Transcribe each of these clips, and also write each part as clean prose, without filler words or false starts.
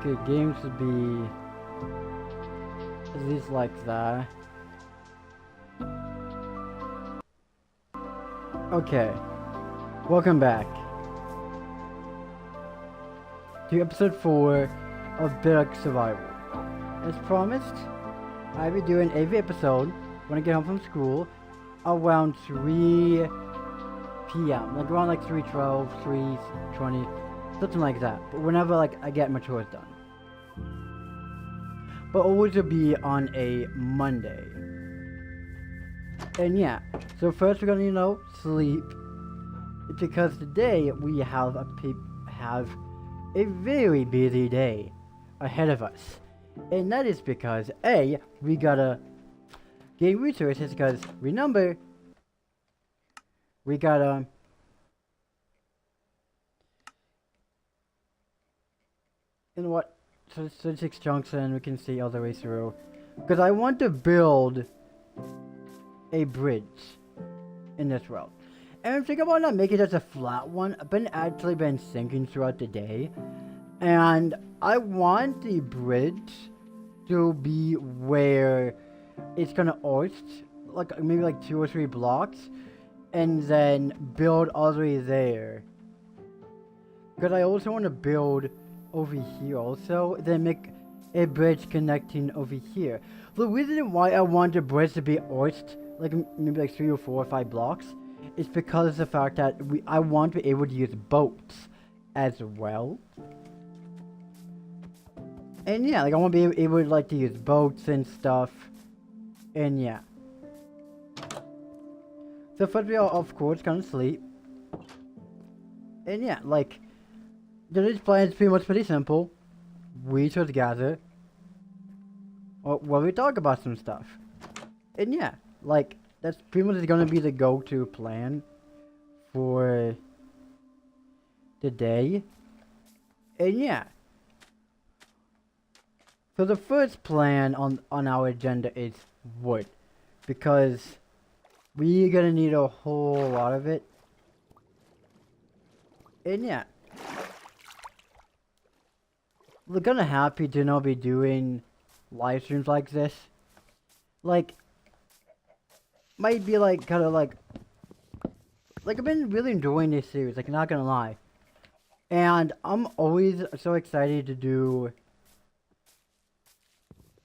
Okay, games should be at least like that. Okay, welcome back to episode 4 of Bedrock Survival. As promised, I'll be doing every episode when I get home from school around 3 p.m. Like around like 3:12, 3:20, something like that. But whenever like I get my chores done. But always will be on a Monday. And yeah, so first we're gonna sleep. It's because today we have a very busy day ahead of us. And that is because A, we gotta gain resources because remember we gotta you know what? So 36 junction we can see all the way through. Because I want to build a bridge in this world. And I'm thinking about not making it just a flat one. I've actually been thinking throughout the day. And I want the bridge to be where it's gonna arch, like maybe like 2 or 3 blocks, and then build all the way there. Because I also want to build over here also, then make a bridge connecting over here. The reason why I want the bridge to be arched, like maybe like 3 or 4 or 5 blocks, is because of the fact that I want to be able to use boats as well. And yeah, like I want to be able to use boats and stuff. And yeah. So first we are of course gonna sleep. And yeah, like today's plan is pretty simple. We should gather. Or well, we talk about some stuff. And yeah, like that's pretty much gonna be the go-to plan for the day. And yeah. So the first plan on our agenda is wood, because we're gonna need a whole lot of it. And yeah, we're gonna happy to not be doing live streams like this. Like, might be like kind of like I've been really enjoying this series. Like, not gonna lie, and I'm always so excited to do.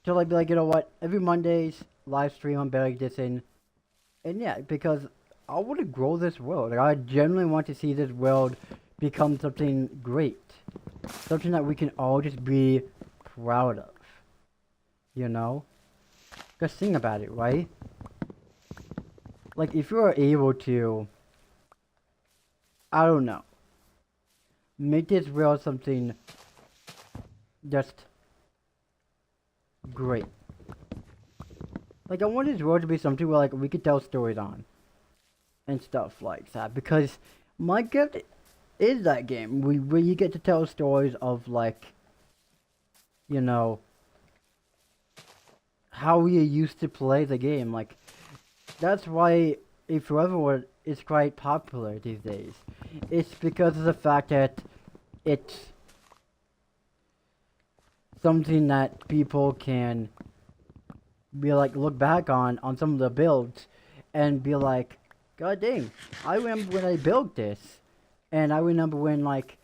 To like be like, you know what, every Monday's live stream on Bedrock Edition. And yeah, because I want to grow this world. Like, I genuinely want to see this world become something great. Something that we can all just be proud of. You know? Just think about it, right? Like, if you are able to, I don't know, make this world something just great. Like, I want this world to be something where, like, we could tell stories on. And stuff like that. Because Minecraft is that game where you get to tell stories of, like, you know, how we used to play the game. Like, that's why a Forever World is quite popular these days. It's because of the fact that it's something that people can be like, look back on some of the builds and be like, god dang, I remember when I built this, and I remember when, like,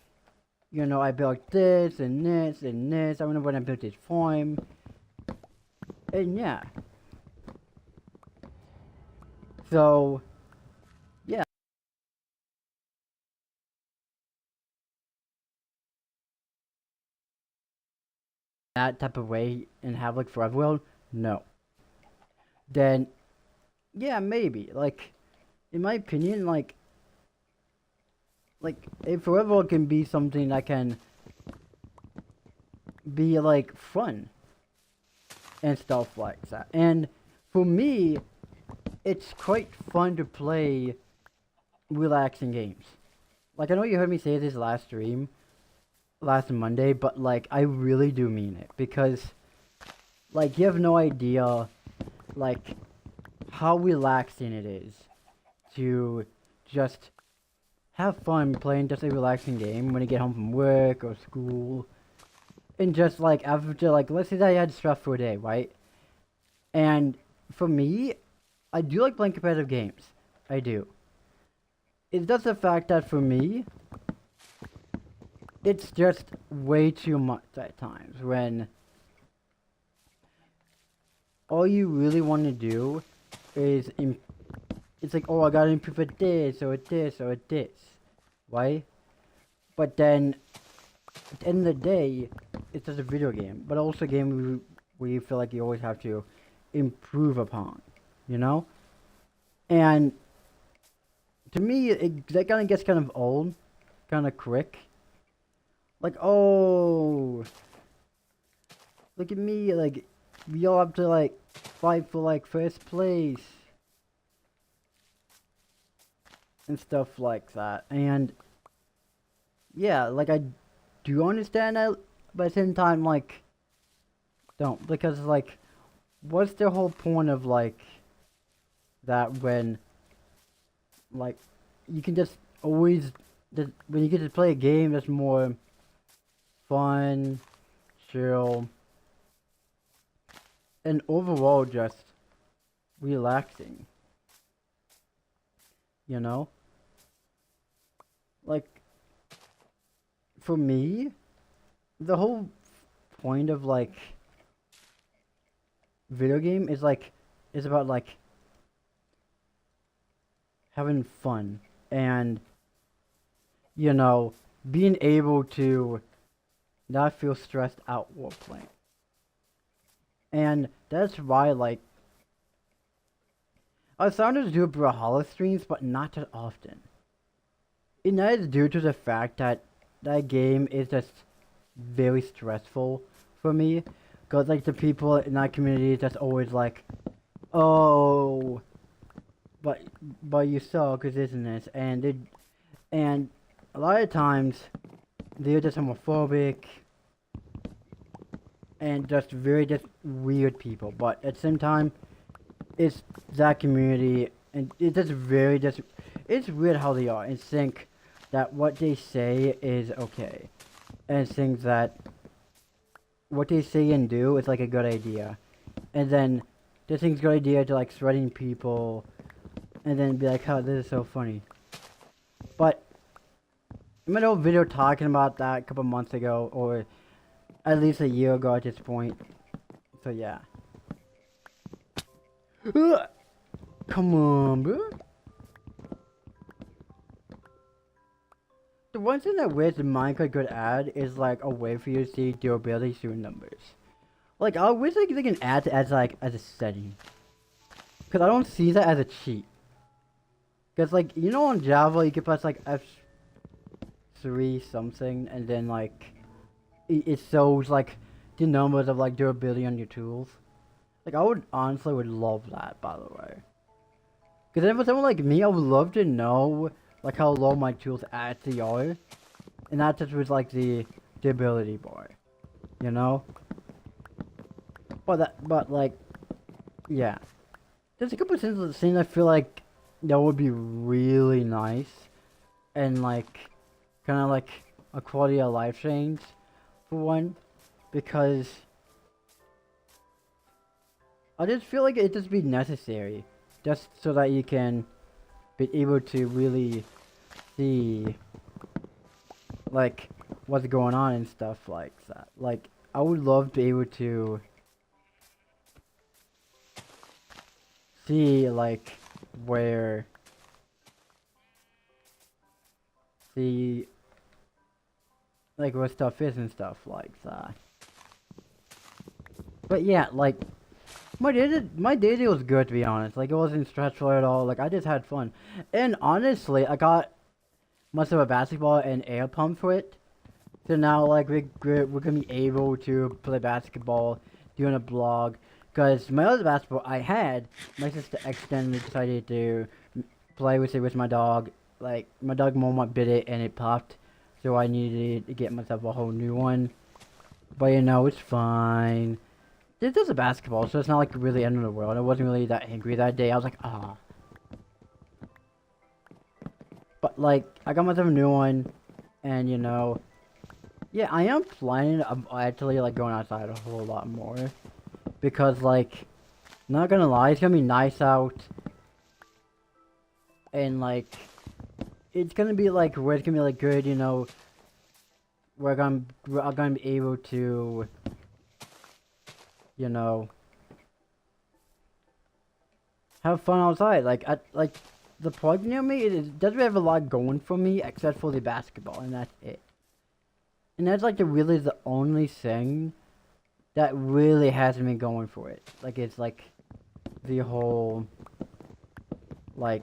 you know, I built this and this and this. I remember when I built this farm. And yeah, so yeah, that type of way and have like Forever World, no. Then yeah, maybe, like, in my opinion, like a Forever World can be something that can be like fun and stuff like that. And for me, it's quite fun to play relaxing games. Like, I know you heard me say this last stream, last Monday, but like, I really do mean it. Because, like, you have no idea, like, how relaxing it is to just have fun playing just a relaxing game when you get home from work or school. And just like after like let's say that I had a stressful day, right? And for me, I do like playing competitive games. I do. It's just the fact that for me, it's just way too much at times when all you really want to do is it's like, oh, I gotta improve at this or at this or at this, right? But then at the end of the day, it's just a video game, but also a game where you feel like you always have to improve upon, you know? And to me, that kind of gets kind of old, kind of quick. Like, oh, look at me, like, we all have to, like, fight for, like, first place. And stuff like that. And, yeah, like, I do understand that, but at the same time, like, don't. Because, like, what's the whole point of, like, that when, like, you can just always, when you get to play a game that's more fun, chill, and overall just relaxing, you know? Like, for me, the whole point of, like, video game is, like, is about, like, having fun and, you know, being able to not feel stressed out while playing. And that's why, like, I started to do Brawlhalla streams, but not that often. And that is due to the fact that that game is just very stressful for me. Because, like, the people in that community just always like, oh, but you suck, isn't it? And a lot of times, they're just homophobic and just very just weird people. But at the same time, it's that community, and it's just very just. It's weird how they are and think that what they say is okay, and think that what they say and do is like a good idea, and then they think it's a good idea to like threaten people, and then be like, "Oh, this is so funny." But I made a whole video talking about that a couple months ago, or at least a year ago at this point. So yeah. Come on, bro. The one thing that wish Minecraft could add is like a way for you to see durability through numbers. Like I wish like they can add it as like as a setting. Cause I don't see that as a cheat. Cause like you know on Java you can press like F3 something and then like it shows like the numbers of like durability on your tools. Like I would honestly would love that, by the way. Cause then for someone like me, I would love to know like how low my tools actually are, and not just with like the ability bar, you know. But like, yeah, there's a couple of things I feel like that would be really nice, and like, kind of like a quality of life change, for one, because I just feel like it just be necessary, just so that you can be able to really see like what's going on and stuff like that. Like I would love to be able to see like where the like what stuff is and stuff like that. But yeah, like my day was good, to be honest. Like it wasn't stressful at all. Like I just had fun, and honestly, I got myself a basketball and air pump for it. So now, like we're gonna be able to play basketball, doing a blog. Cause my other basketball I had, my sister accidentally decided to play with it with my dog. Like my dog Moma bit it and it popped, so I needed to get myself a whole new one. But you know, it's fine. This is a basketball, so it's not like really the end of the world. I wasn't really that angry that day. I was like, ah. But like, I got myself a new one, and you know, Yeah, I am planning on actually like going outside a whole lot more because like, not gonna lie, it's gonna be nice out, and like, it's gonna be like where it's gonna be like good, you know, we're gonna be able to, you know, have fun outside. Like the park near me, it doesn't have a lot going for me except for the basketball, and that's it. And that's like really the only thing that really has me going for it. Like it's like the whole like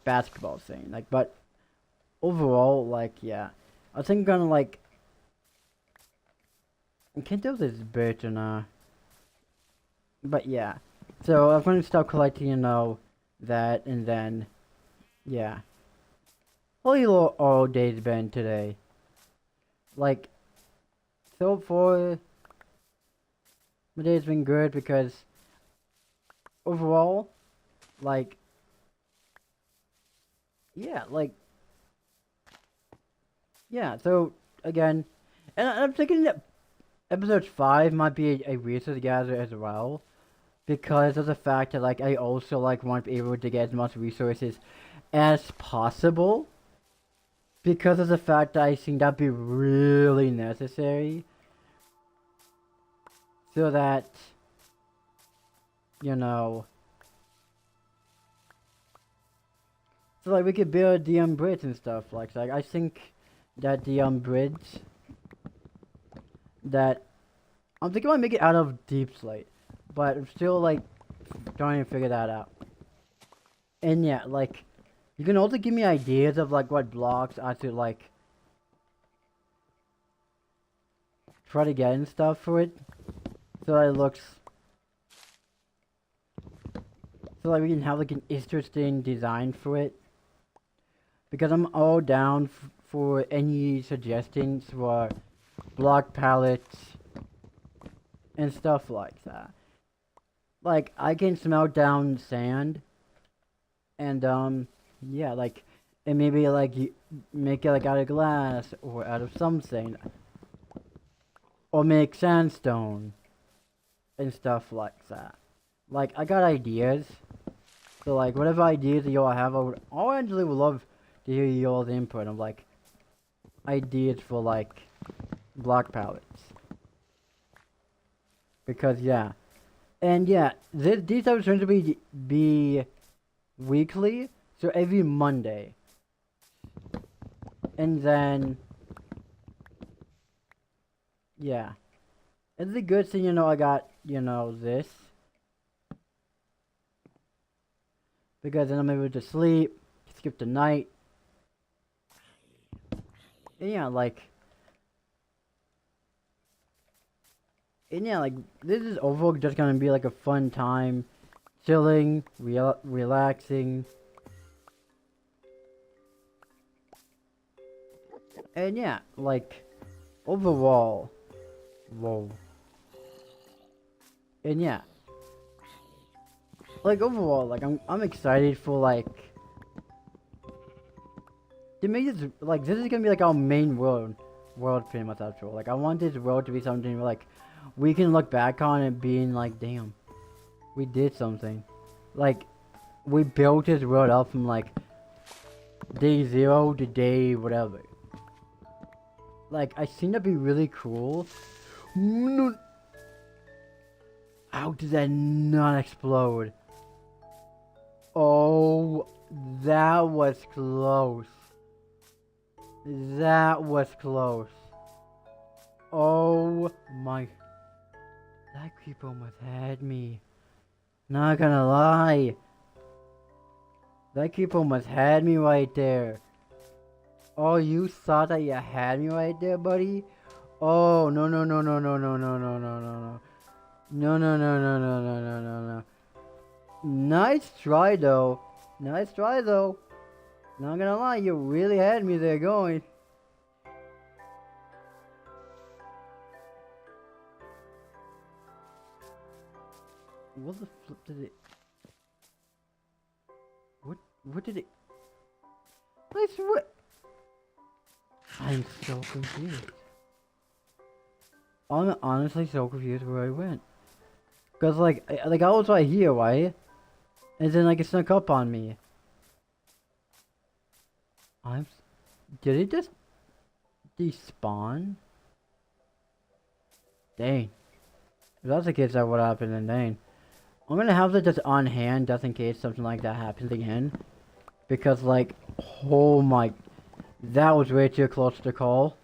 basketball thing. Like, but overall, like yeah, I think I'm gonna like. I can't do this bitch and but yeah. So I'm gonna start collecting, you know, that, and then yeah. Holy little all day's been today. Like, so far, my day's been good because overall, like, yeah, like, yeah. So again, and I'm thinking that episode 5 might be a resource gather as well, because of the fact that like I also like want to be able to get as much resources as possible, because of the fact that I think that'd be really necessary, so that, you know, so like we could build the bridge and stuff like that. I think that the bridge that I'm thinking about making it out of deep slate, but I'm still like trying to figure that out. And yeah, like you can also give me ideas of like what blocks I should like try to get and stuff for it, so that it looks, so like we can have like an interesting design for it. Because I'm all down for any suggestions for block palettes and stuff like that. Like I can smelt down sand, and yeah, like, and maybe like you make it like out of glass or out of something, or make sandstone and stuff like that. Like I got ideas, so like whatever ideas that y'all have, I actually would love to hear y'all's input of like ideas for like block palettes. Because yeah, and yeah, these episodes going to be weekly, so every Monday, and then yeah, it's a good thing, you know, I got, you know, this, because then I'm able to sleep, skip the night, and yeah, like, and yeah, like this is overall just gonna be like a fun time, chilling, relaxing. And yeah, like overall, whoa. And yeah, like overall, like I'm excited for like to make this, like this is gonna be like our main world pretty much after all. Like I want this world to be something where, like we can look back on it being like, damn, we did something. Like we built this world up from like day 0 to day whatever. Like I think that'd be really cool. No. How did that not explode? Oh, that was close. That was close. Oh my. That creep almost had me. Not gonna lie. That creep almost had me right there. Oh, you thought that you had me right there, buddy? Oh, no, no, no, no, no, no, no, no, no, no, no. No, no, no, no, no, no, no, no, no. Nice try, though. Nice try, though. Not gonna lie, you really had me there going. What the flip did it... What did it... I swear... I'm so confused. I'm honestly so confused where I went. Cause like I was right here, right? And then like it snuck up on me. Did it just despawn? Dang. If that's the case, that would happen, then dang. I'm gonna have it just on hand just in case something like that happens again. Because like, oh my, that was way too close to call.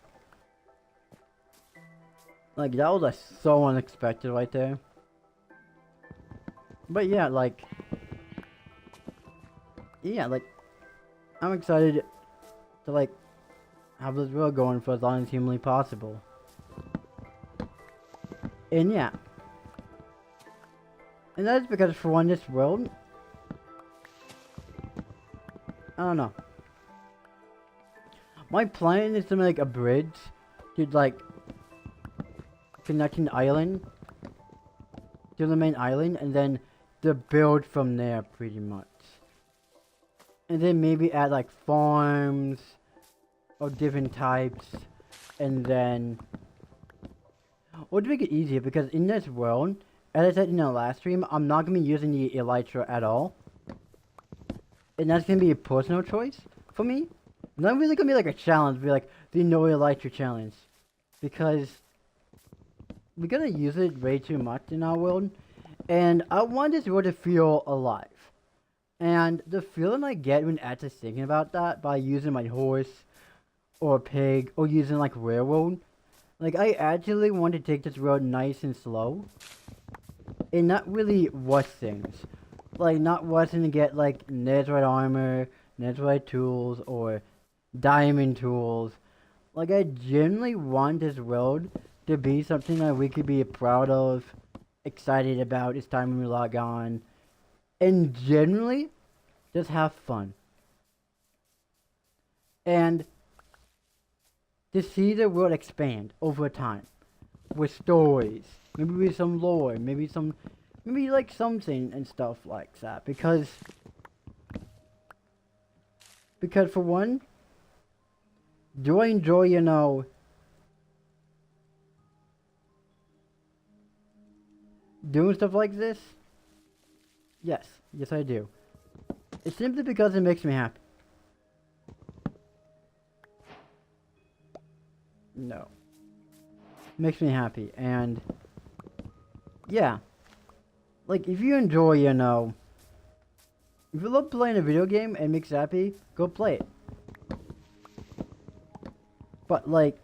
Like that was like so unexpected right there. But yeah, like, I'm excited to like have this world going for as long as humanly possible. And yeah. And that is because for one, this world, I don't know. My plan is to make a bridge to like connecting the island to the main island, and then to build from there pretty much. And then maybe add like farms of different types, and then or to make it easier, because in this world, as I said in the last stream, I'm not gonna be using the elytra at all. And that's gonna be a personal choice for me. Not really gonna be like a challenge, be like the no elytra challenge. Because we're gonna use it way too much in our world. And I want this world to feel alive. And the feeling I get when actually thinking about that by using my horse or pig or using like railroad, like I actually want to take this road nice and slow and not really rush things. Like not rushing to get like netherite armor, netherite tools, or diamond tools. Like I genuinely want this road to be something that we could be proud of, excited about each time we log on, and generally just have fun. And to see the world expand over time with stories, maybe with some lore, maybe like something and stuff like that. Because for one, do I enjoy, you know, doing stuff like this? Yes I do. It's simply because it makes me happy. No. It makes me happy, and yeah. Like, if you enjoy, you know, if you love playing a video game and makes you happy, go play it. But, like,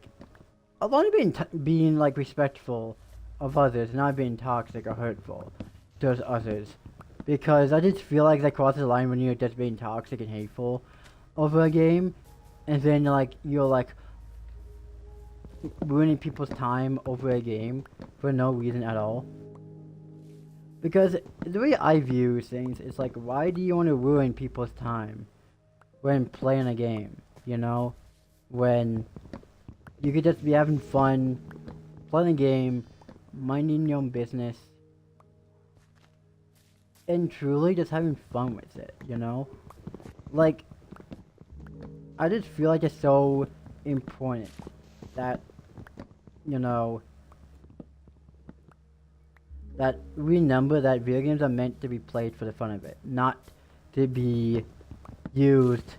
I want to be being, like, respectful of others, not being toxic or hurtful towards others. Because I just feel like that crosses the line when you're just being toxic and hateful over a game, and then, like, you're, like, ruining people's time over a game for no reason at all. Because the way I view things is like, why do you want to ruin people's time when playing a game, you know? When you could just be having fun, playing a game, minding your own business, and truly just having fun with it, you know? Like, I just feel like it's so important that, you know, that we remember that video games are meant to be played for the fun of it, not to be used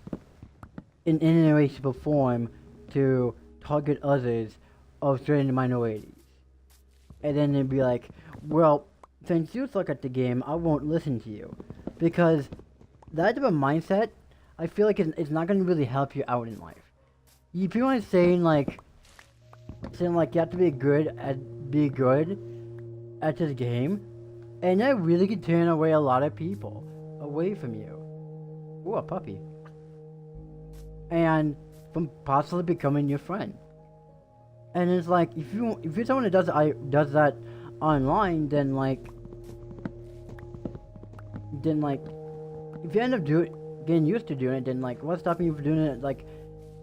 in any way, shape, or form to target others of certain minorities. And then they'd be like, well, since you suck at the game, I won't listen to you. Because that type of mindset, I feel like it's not going to really help you out in life. If you want to saying like you have to be good at this game, and that really could turn away a lot of people away from you. Ooh, a puppy. And from possibly becoming your friend. And it's like, if you're someone that does that online, then like if you end up getting used to doing it, then like what's stopping you from doing it like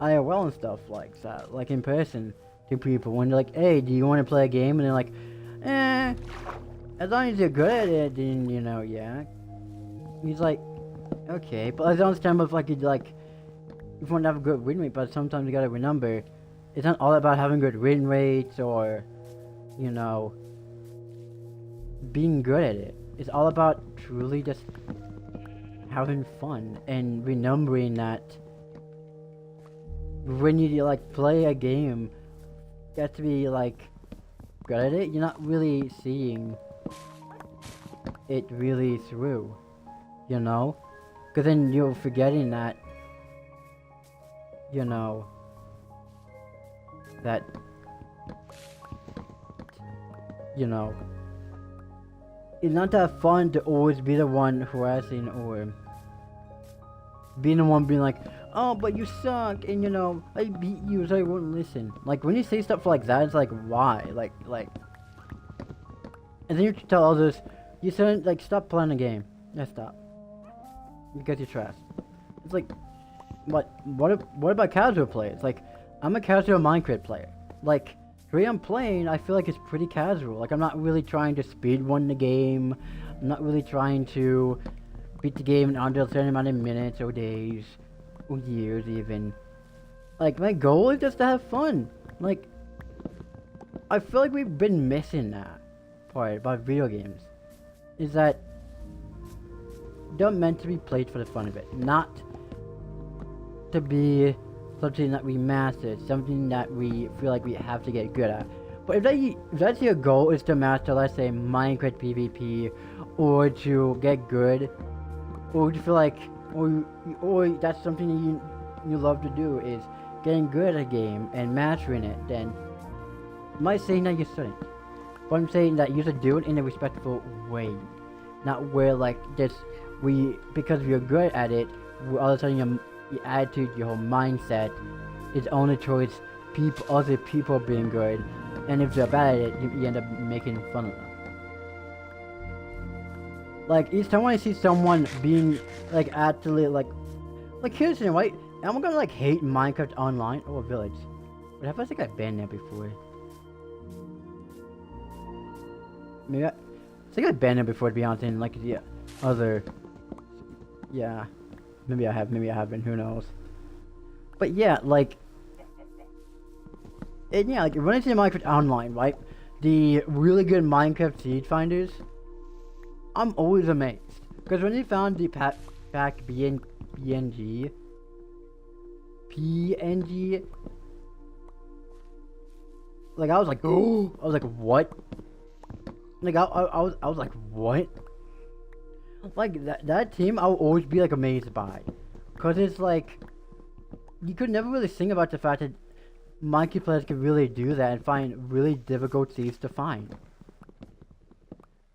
IRL and stuff like that, like in person to people when they're like, hey, do you want to play a game? And they're like, as long as you're good at it, then you know, yeah. He's like, okay, but as long as time of like you like if you want to have a good win rate, but sometimes you gotta remember, it's not all about having good win rates or, you know, being good at it. It's all about truly just having fun and remembering that when you like play a game, you have to be like good at it. You're not really seeing it really through, you know? Because then you're forgetting that, you know, that, you know, it's not that fun to always be the one harassing or being the one being like, oh, but you suck, and you know, I beat you so I wouldn't listen. Like, when you say stuff like that, it's like, why? Like, and then you tell others, you shouldn't, like, stop playing the game. Yeah, stop. Because you're trash. It's like, what about casual players? Like, I'm a casual Minecraft player. Like, the way I'm playing, I feel like it's pretty casual. Like, I'm not really trying to speedrun the game. I'm not really trying to beat the game in under a certain amount of minutes or days. Or years, even. Like, my goal is just to have fun. Like, I feel like we've been missing that part about video games. Is that they're meant to be played for the fun of it, not to be something that we master, something that we feel like we have to get good at. But if that's your goal, is to master, let's say, Minecraft PvP, or to get good, or to feel like, or that's something you love to do, is getting good at a game and mastering it, then I'm not saying that you shouldn't. But I'm saying that you should do it in a respectful way. Not where, like, just, because you're good at it, all of a sudden your attitude, your whole mindset is only towards other people being good. And if they're bad at it, you end up making fun of them. Like, each time I see someone being, like, actually, like here's the thing, right? Am I gonna, like, hate Minecraft Online or Village? But have I think I've been there before? Maybe I think I've been there before, to be honest, in, like, the other... Yeah. Maybe I have, maybe I haven't, who knows. But yeah, like... And yeah, like, when I see Minecraft Online, right? The really good Minecraft seed finders, I'm always amazed. Because when they found the pack PNG, like, I was like, oh, I was like, what? Like, I was like, what? Like, that team, I'll always be, like, amazed by. Because it's like, you could never really think about the fact that Minecraft players can really do that and find really difficult seeds to find.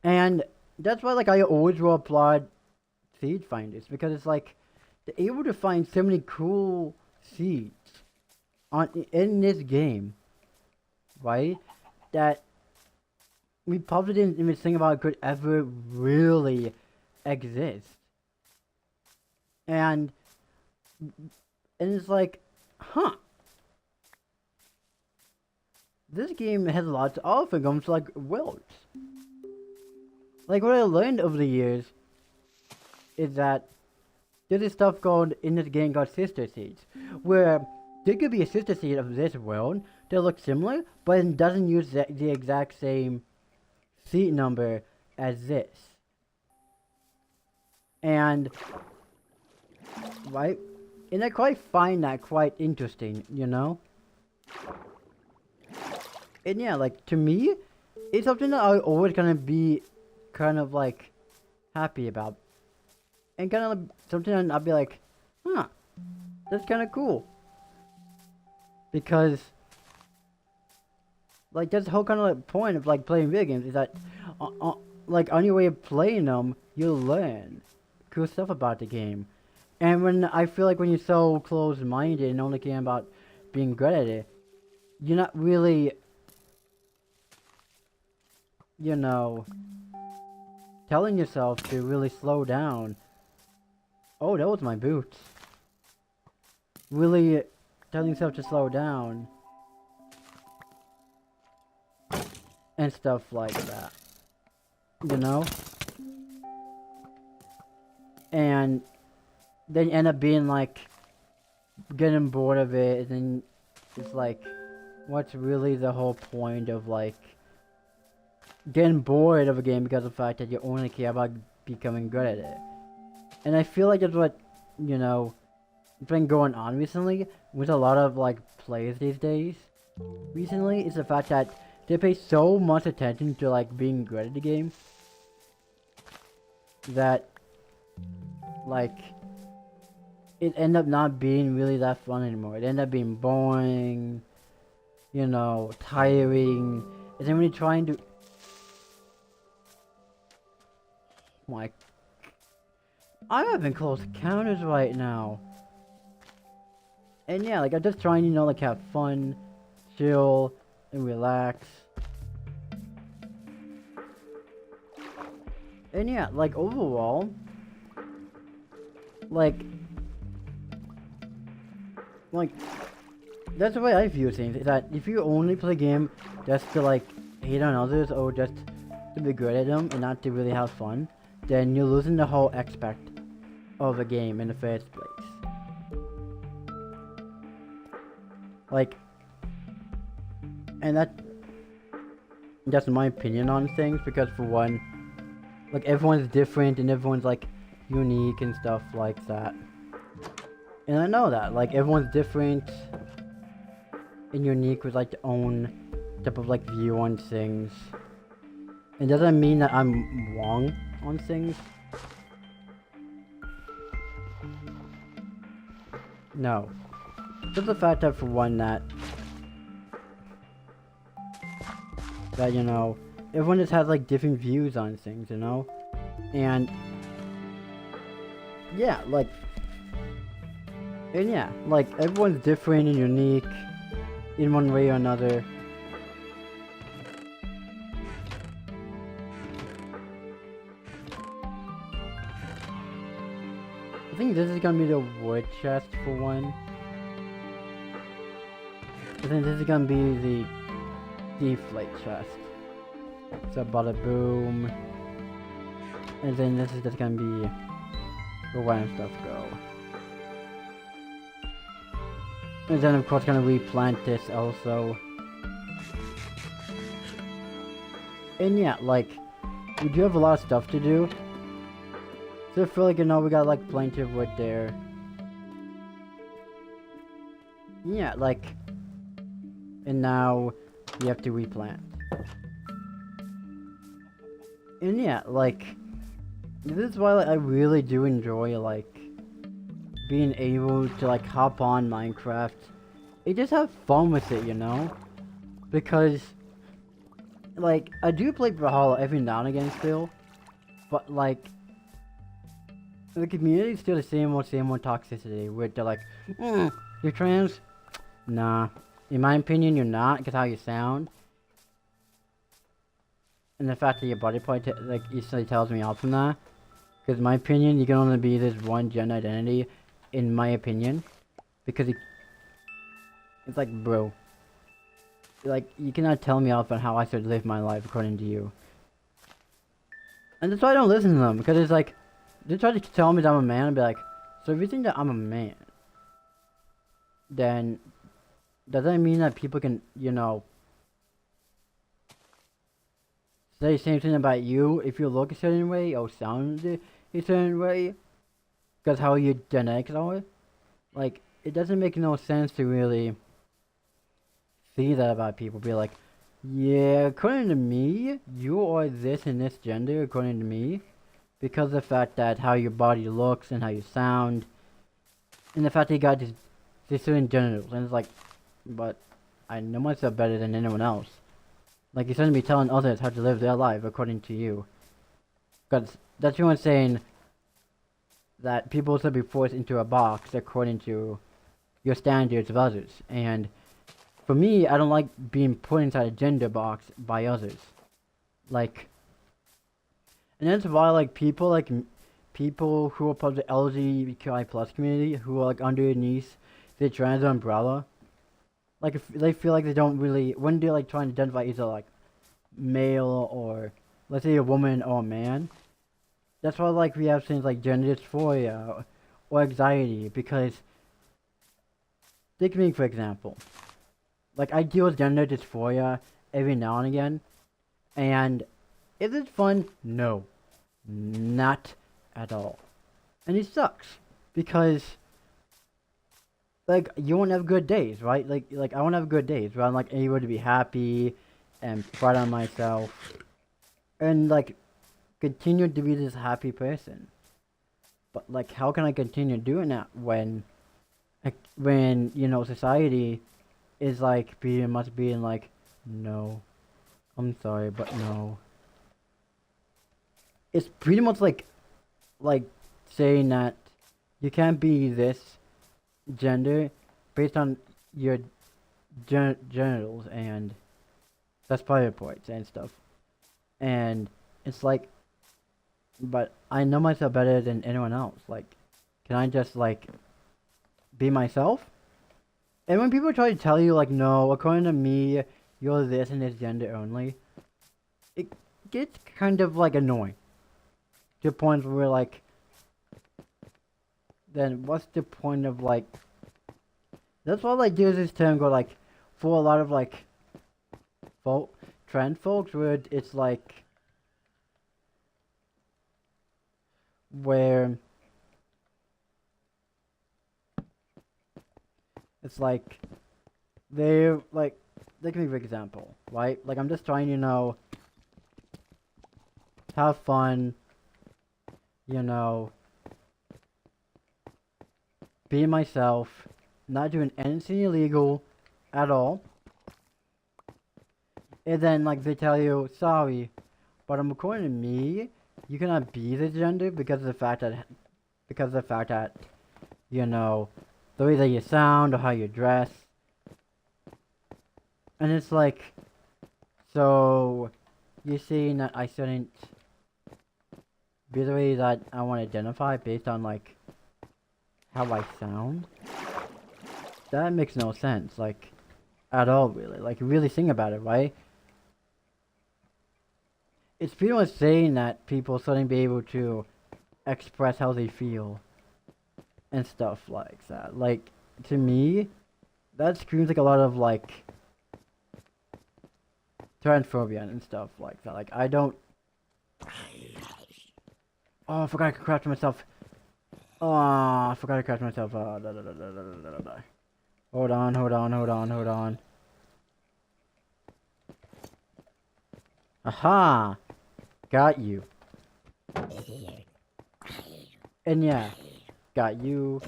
And that's why, like, I always will applaud seed finders. Because it's like, they're able to find so many cool seeds in this game. Right? That we probably didn't even think about it could ever really exist. And it's like, huh. This game has lots of often comes to, like, worlds. Like, what I learned over the years is that there's this stuff called, in this game, called sister seeds, where there could be a sister seed of this world that looks similar, but it doesn't use the exact same seed number as this. And, right? And I quite find that quite interesting, you know? And yeah, like, to me, it's something that I always gonna be kind of, like, happy about. And kind of like, something I'll be like, huh, that's kind of cool. Because, like, that's the whole kind of, like, point of, like, playing video games is that, like, on your way of playing them, you'll learn cool stuff about the game. And when I feel like when you're so close-minded and only caring about being good at it, you're not really, you know, telling yourself to really slow down. Oh, that was my boots. Really telling yourself to slow down. And stuff like that. You know? And then you end up being like, getting bored of it, and then it's like, what's really the whole point of like getting bored of a game because of the fact that you only care about becoming good at it? And I feel like that's what, you know, it's been going on recently with a lot of like players these days. Recently, is the fact that they pay so much attention to like being good at the game that like it end up not being really that fun anymore. It end up being boring, you know, tiring. And then when you're trying to like, I'm having close encounters right now. And yeah, like I'm just trying, you know, like have fun, chill, and relax. And yeah, like overall, like that's the way I view things. Is that if you only play a game just to like hate on others or just to be good at them and not to really have fun, then you're losing the whole aspect of a game in the first place. Like, and that's my opinion on things, because for one, like everyone's different and everyone's like unique and stuff like that. And I know that, like everyone's different and unique with like their own type of like view on things. It doesn't mean that I'm wrong on things. No. Just the fact that for one that you know, everyone just has like different views on things, you know? And yeah, like everyone's different and unique in one way or another. I think this is gonna be the wood chest for one. I think this is gonna be the deflate chest. So bada boom. And then this is just gonna be where random stuff go. And then of course gonna replant this also. And yeah, like we do have a lot of stuff to do. So I feel like, you know, we got like plenty of wood there. Yeah, like, and now we have to replant. And yeah, like, this is why like, I really do enjoy like being able to like hop on Minecraft and just have fun with it, you know? Because like I do play Brawlhalla every now and again still, but like the community is still the same old toxicity where they're like, you're trans? Nah. In my opinion, you're not, because how you sound. And the fact that your body part, like, instantly tells me off from that. Because in my opinion, you can only be this one gender identity, in my opinion. Because it's like, bro. Like, you cannot tell me off on how I should live my life according to you. And that's why I don't listen to them, because it's like, they try to tell me that I'm a man and be like, so if you think that I'm a man, then does that mean that people can, you know, say the same thing about you if you look a certain way or sound a certain way? Because how your genetics are? Like, it doesn't make no sense to really see that about people. Be like, yeah, according to me, you are this and this gender according to me. Because of the fact that how your body looks and how you sound. And the fact that you got these certain genitals. And it's like, but I know myself better than anyone else. Like, you shouldn't be telling others how to live their life according to you. Because that's you saying that people should be forced into a box according to your standards of others. And for me, I don't like being put inside a gender box by others. Like, and that's why, like, people who are part of the LGBTQIA plus community, who are, like, underneath the trans umbrella, like, if they feel like they don't really, when they're, like, trying to identify either, like, male or, let's say, a woman or a man, that's why, like, we have things like gender dysphoria or anxiety, because take me for example. Like, I deal with gender dysphoria every now and again, and is it fun? No, not at all. And it sucks because, like, you won't have good days, right? Like I won't have good days where I'm like able to be happy and proud of myself, and like continue to be this happy person. But like, how can I continue doing that when, like, when society is like being like, no, I'm sorry, but no. It's pretty much like saying that you can't be this gender based on your genitals and that's private parts and stuff. And it's like, but I know myself better than anyone else. Like, can I just like be myself? And when people try to tell you like, no, according to me, you're this and this gender only, it gets kind of like annoying. To the point where like, then what's the point of like? That's why like there's this term go like, for a lot of like, trans folks, where it's like, where it's like they're like, they can be for example, right? Like I'm just trying have fun, being myself, not doing anything illegal at all. And then like they tell you, sorry, but according to me, you cannot be the gender because of the fact that the way that you sound or how you dress. And it's like, so you're saying that I shouldn't be the way that I want to identify based on like how I sound? That makes no sense, like, at all, really. Like, really think about it, right? It's pretty much saying that people shouldn't be able to express how they feel and stuff like that. Like, to me, that screams like a lot of like transphobia and stuff like that. Like, I don't. Oh, I forgot I could craft myself. Oh, I forgot I crashed myself. Hold on. Aha! Got you. And yeah, got you.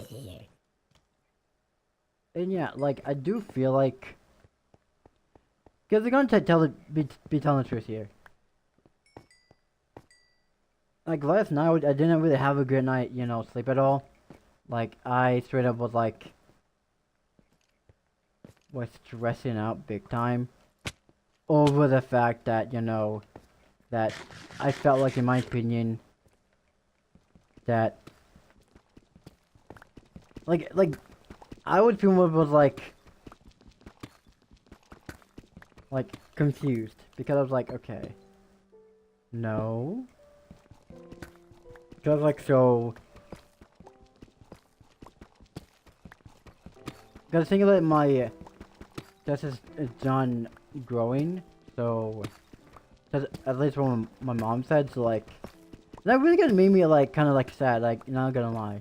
And yeah, like, I do feel like, because they're gonna be telling the truth here. Like, last night, I didn't really have a good night, sleep at all. Like, I straight up was stressing out big time over the fact that, that I felt like, in my opinion, that, like, I would feel more was like, confused, because I was like, okay, no. Because, like, so... Because think about my... This is done growing, so... That's at least what my mom said, so, like... That really gonna make me, like, kind of, like, sad, like, not gonna lie.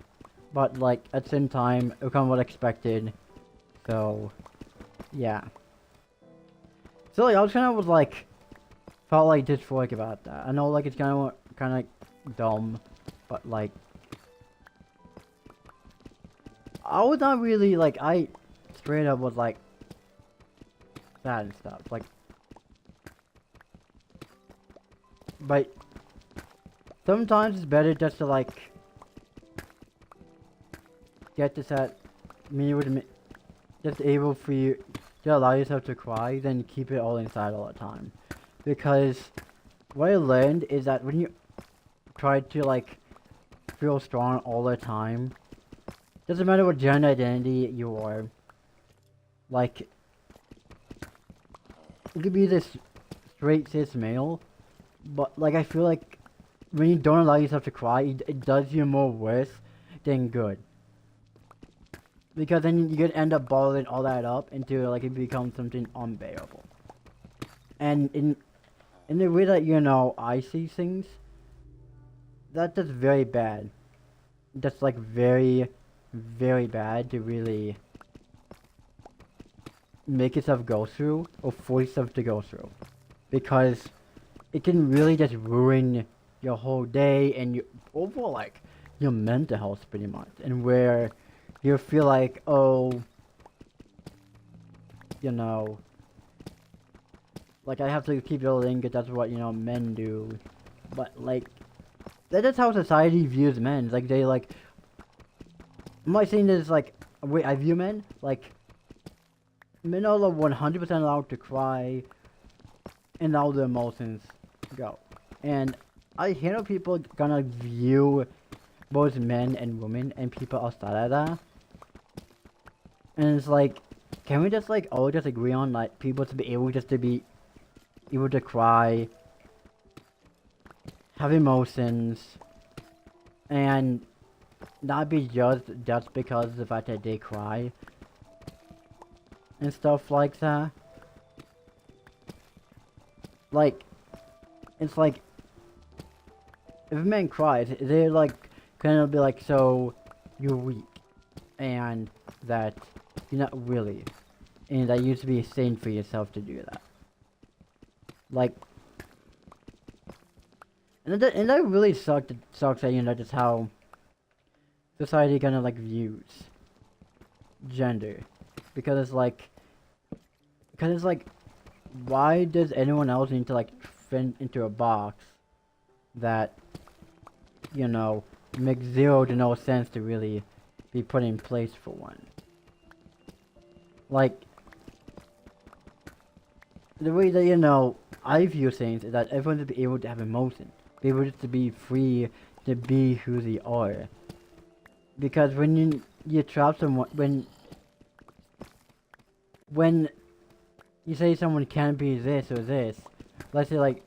But, like, at the same time, it was kind of what I expected. So... Yeah. So, like, I was kind of, like... Felt, like, dysphoric about that. I know, like, it's kind of, like, dumb. But, like, I was not really, like, I straight up was, like, sad and stuff. Like, but sometimes it's better just to, like, get this at me with me, just able for you to allow yourself to cry than keep it all inside all the time. Because what I learned is that when you try to, like, feel strong all the time, doesn't matter what gender identity you are, like, it could be this straight cis male, but like I feel like when you don't allow yourself to cry, it does you more worse than good. Because then you could end up bottling all that up until like it becomes something unbearable. And in the way that I see things, that's just very bad. That's like very, very bad to really make yourself go through or force yourself to go through, because it can really just ruin your whole day and your overall like your mental health pretty much, and where you feel like, oh, like I have to keep building because that's what men do, but like that's just how society views men. Like they like, I'm not saying this like way I view men. Like men are 100% allowed to cry and all their emotions go. And I hear people gonna view both men and women and people outside of that. And it's like, can we just like all just agree on like people to be able to cry, have emotions, and not be judged just because of the fact that they cry and stuff like that. Like, it's like, if a man cries, they're like, kind of be like, so, you're weak, and that you're not really, and that you used to be a saint for yourself to do that. Like, and that really sucks that, just how society kind of like views gender, because it's like, why does anyone else need to like fit into a box that makes zero to no sense to really be put in place for one? Like, the way that I view things is that everyone should be able to have emotion, be able to be free to be who they are. Because when you trap someone, when you say someone can't be this or this, let's say like,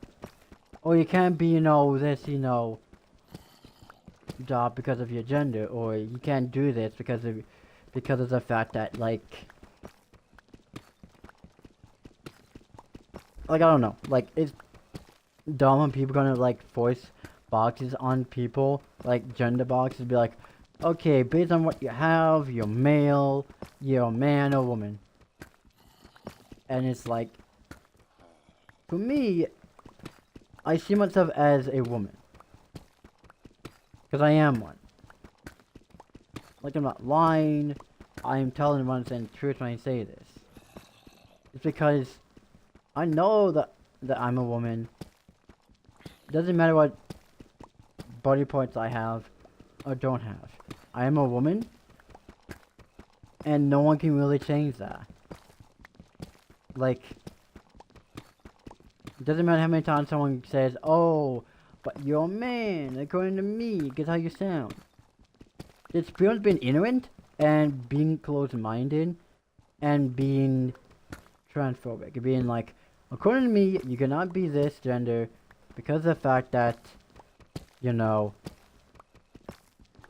oh, you can't be this job because of your gender, or you can't do this because of the fact that like I don't know, like it's dumb when people gonna like force boxes on people, like gender boxes, be like, okay, based on what you have, you're male, you're a man or woman. And it's like, for me, I see myself as a woman, because I am one. Like, I'm not lying, I am telling one and truth when I say this. It's because I know that I'm a woman. It doesn't matter what body parts I have or don't have. I am a woman, and no one can really change that. Like, it doesn't matter how many times someone says, oh, but you're a man, according to me, guess how you sound. It's beyond being ignorant, and being closed-minded, and being transphobic, and being like, according to me, you cannot be this gender, because of the fact that, there's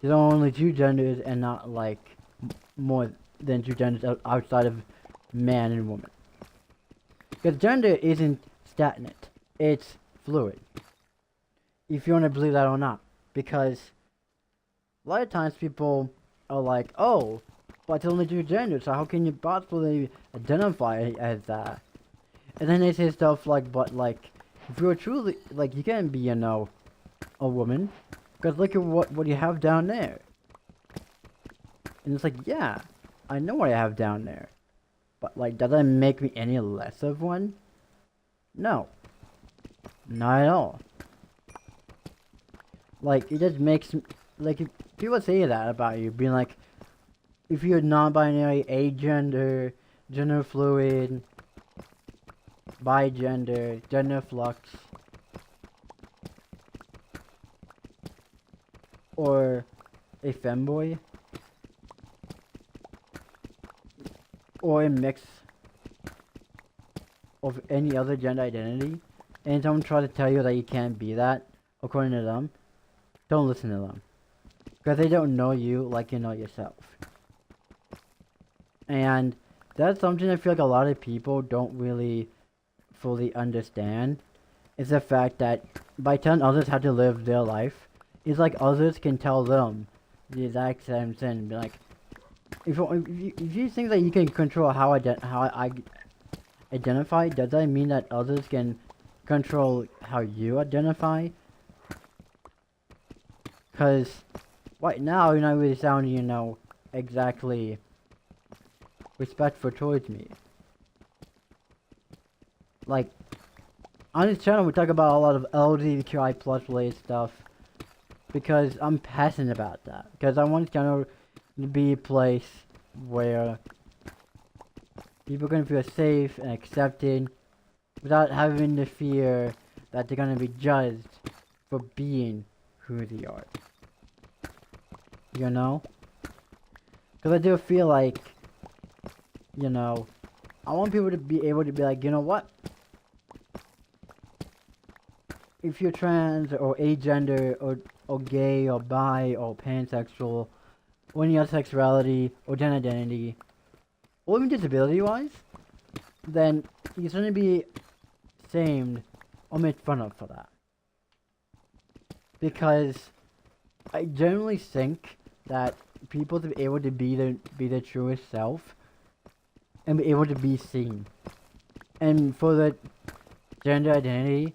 only two genders, and not, like, more than two genders outside of man and woman. Because gender isn't stagnant, it's fluid. If you want to believe that or not. Because a lot of times people are like, oh, but it's only two genders, so how can you possibly identify as that? And then they say stuff like, but like, if you're truly, like, you can't be, a woman, because look at what you have down there. And it's like, yeah, I know what I have down there. But, like, does that make me any less of one? No. Not at all. Like, it just makes, like, if people say that about you, being like, if you're non-binary, agender, gender fluid, bi-gender, gender flux, or a femboy, or a mix of any other gender identity, and someone tries to tell you that you can't be that, according to them, don't listen to them. Because they don't know you like you know yourself. And that's something I feel like a lot of people don't really fully understand. Is the fact that by telling others how to live their life, it's like others can tell them the exact same thing. And be like, if you think that you can control how I identify, does that mean that others can control how you identify? Because right now you're not really sounding, exactly respectful towards me. Like, on this channel we talk about a lot of LGBTQI plus related stuff because I'm passionate about that. Because I want this channel to be a place where people are going to feel safe and accepted without having the fear that they're going to be judged for being who they are. You know? Because I do feel like, I want people to be able to be like, you know what? If you're trans or agender or gay or bi or pansexual or any other sexuality or gender identity or even disability wise, then you're going to be shamed or made fun of for that. Because I generally think that people to be able to be their truest self and be able to be seen, and for the gender identity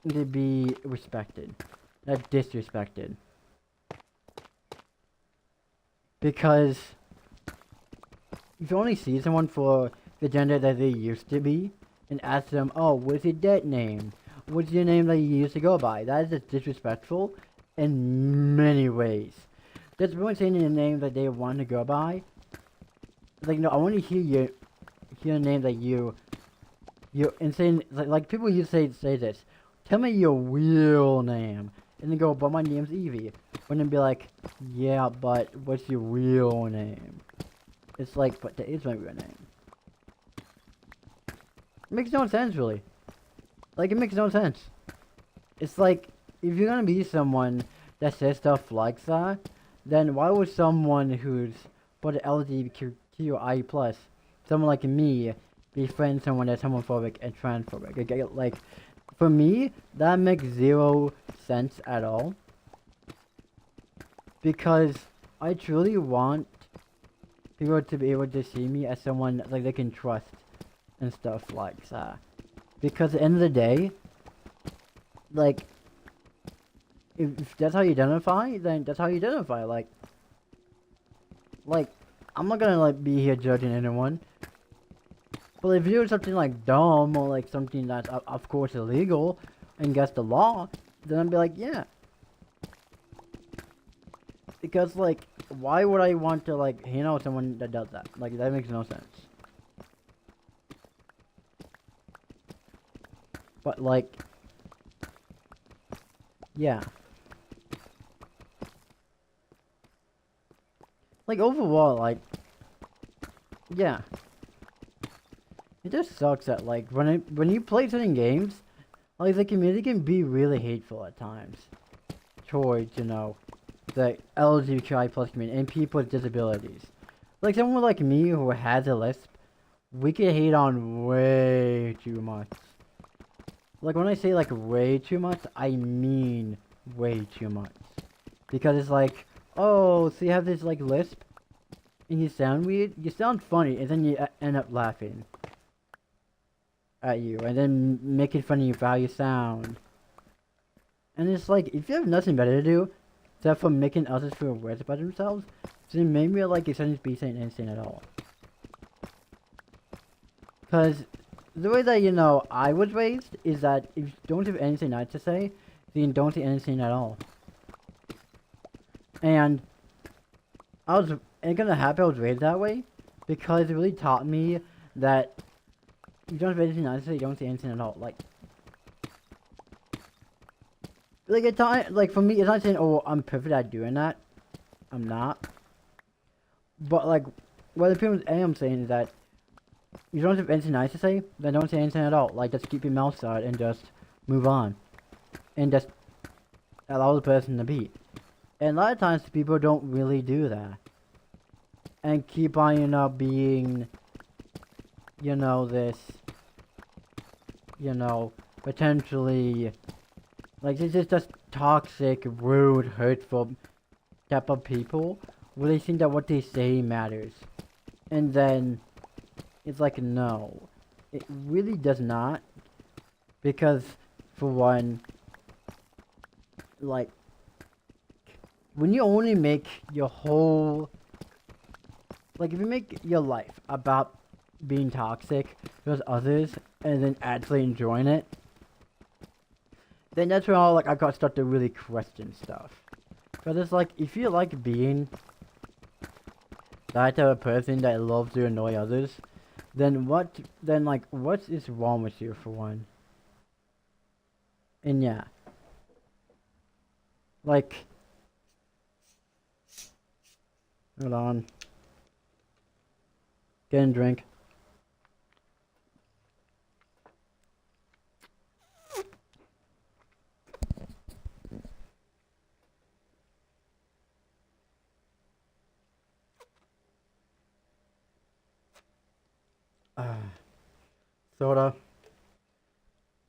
to be respected, not disrespected. Because if you only see someone for the gender that they used to be and ask them, oh, what's your dead name? What's your name that you used to go by? That is just disrespectful in many ways. There's someone saying the name that they want to go by. Like, no, I want to hear the name that you insane. Like people used to say this. Tell me your real name. And then go, but my name's Evie. And then be like, yeah, but what's your real name? It's like, but that is my real name. It makes no sense, really. Like, it makes no sense. It's like, if you're gonna be someone that says stuff like that, then why would someone who's for the LGBTQIA+, someone like me, befriend someone that's homophobic and transphobic? Like, for me, that makes zero sense at all. Because I truly want people to be able to see me as someone like they can trust and stuff like that. Because at the end of the day, like, if that's how you identify, then that's how you identify. Like, I'm not gonna like be here judging anyone. But if you do something like dumb or like something that's of course illegal and against the law, then I'd be like, yeah. Because like, why would I want to like hang out with someone that does that? Like, that makes no sense. But like, yeah. Like overall, like, yeah. It just sucks that like when you play certain games, like the community can be really hateful at times towards the LGBTQI plus community and people with disabilities. Like someone like me who has a lisp, we can hate on way too much. Like when I say like way too much, I mean way too much. Because it's like, oh, so you have this like lisp, and you sound weird, you sound funny, and then you end up laughing at you, and then making fun of you for how you sound. And it's like, if you have nothing better to do, except for making others feel worse about themselves, then maybe like you shouldn't be saying anything at all. Because the way that, I was raised is that if you don't have anything nice to say, then don't say anything at all. And ain't gonna happen, I was raised that way, because it really taught me that you don't have anything nice to say, you don't say anything at all. Like for me, it's not saying, oh, I'm perfect at doing that. I'm not. But like, what the people I am saying is that you don't have anything nice to say, then don't say anything at all. Like, just keep your mouth shut and just move on. And just allow the person to be. And a lot of times, people don't really do that. and keep on, being, this, potentially, like, this is just toxic, rude, hurtful type of people, where they think that what they say matters. And then, it's like, no. It really does not. Because, for one, like, when you only make your whole, like, if you make your life about being toxic towards others, and then actually enjoying it, then that's when I got start to really question stuff. Because it's like, if you like being that type of person that loves to annoy others, then what is wrong with you, for one? And yeah. Like, hold on. Get a drink. Soda.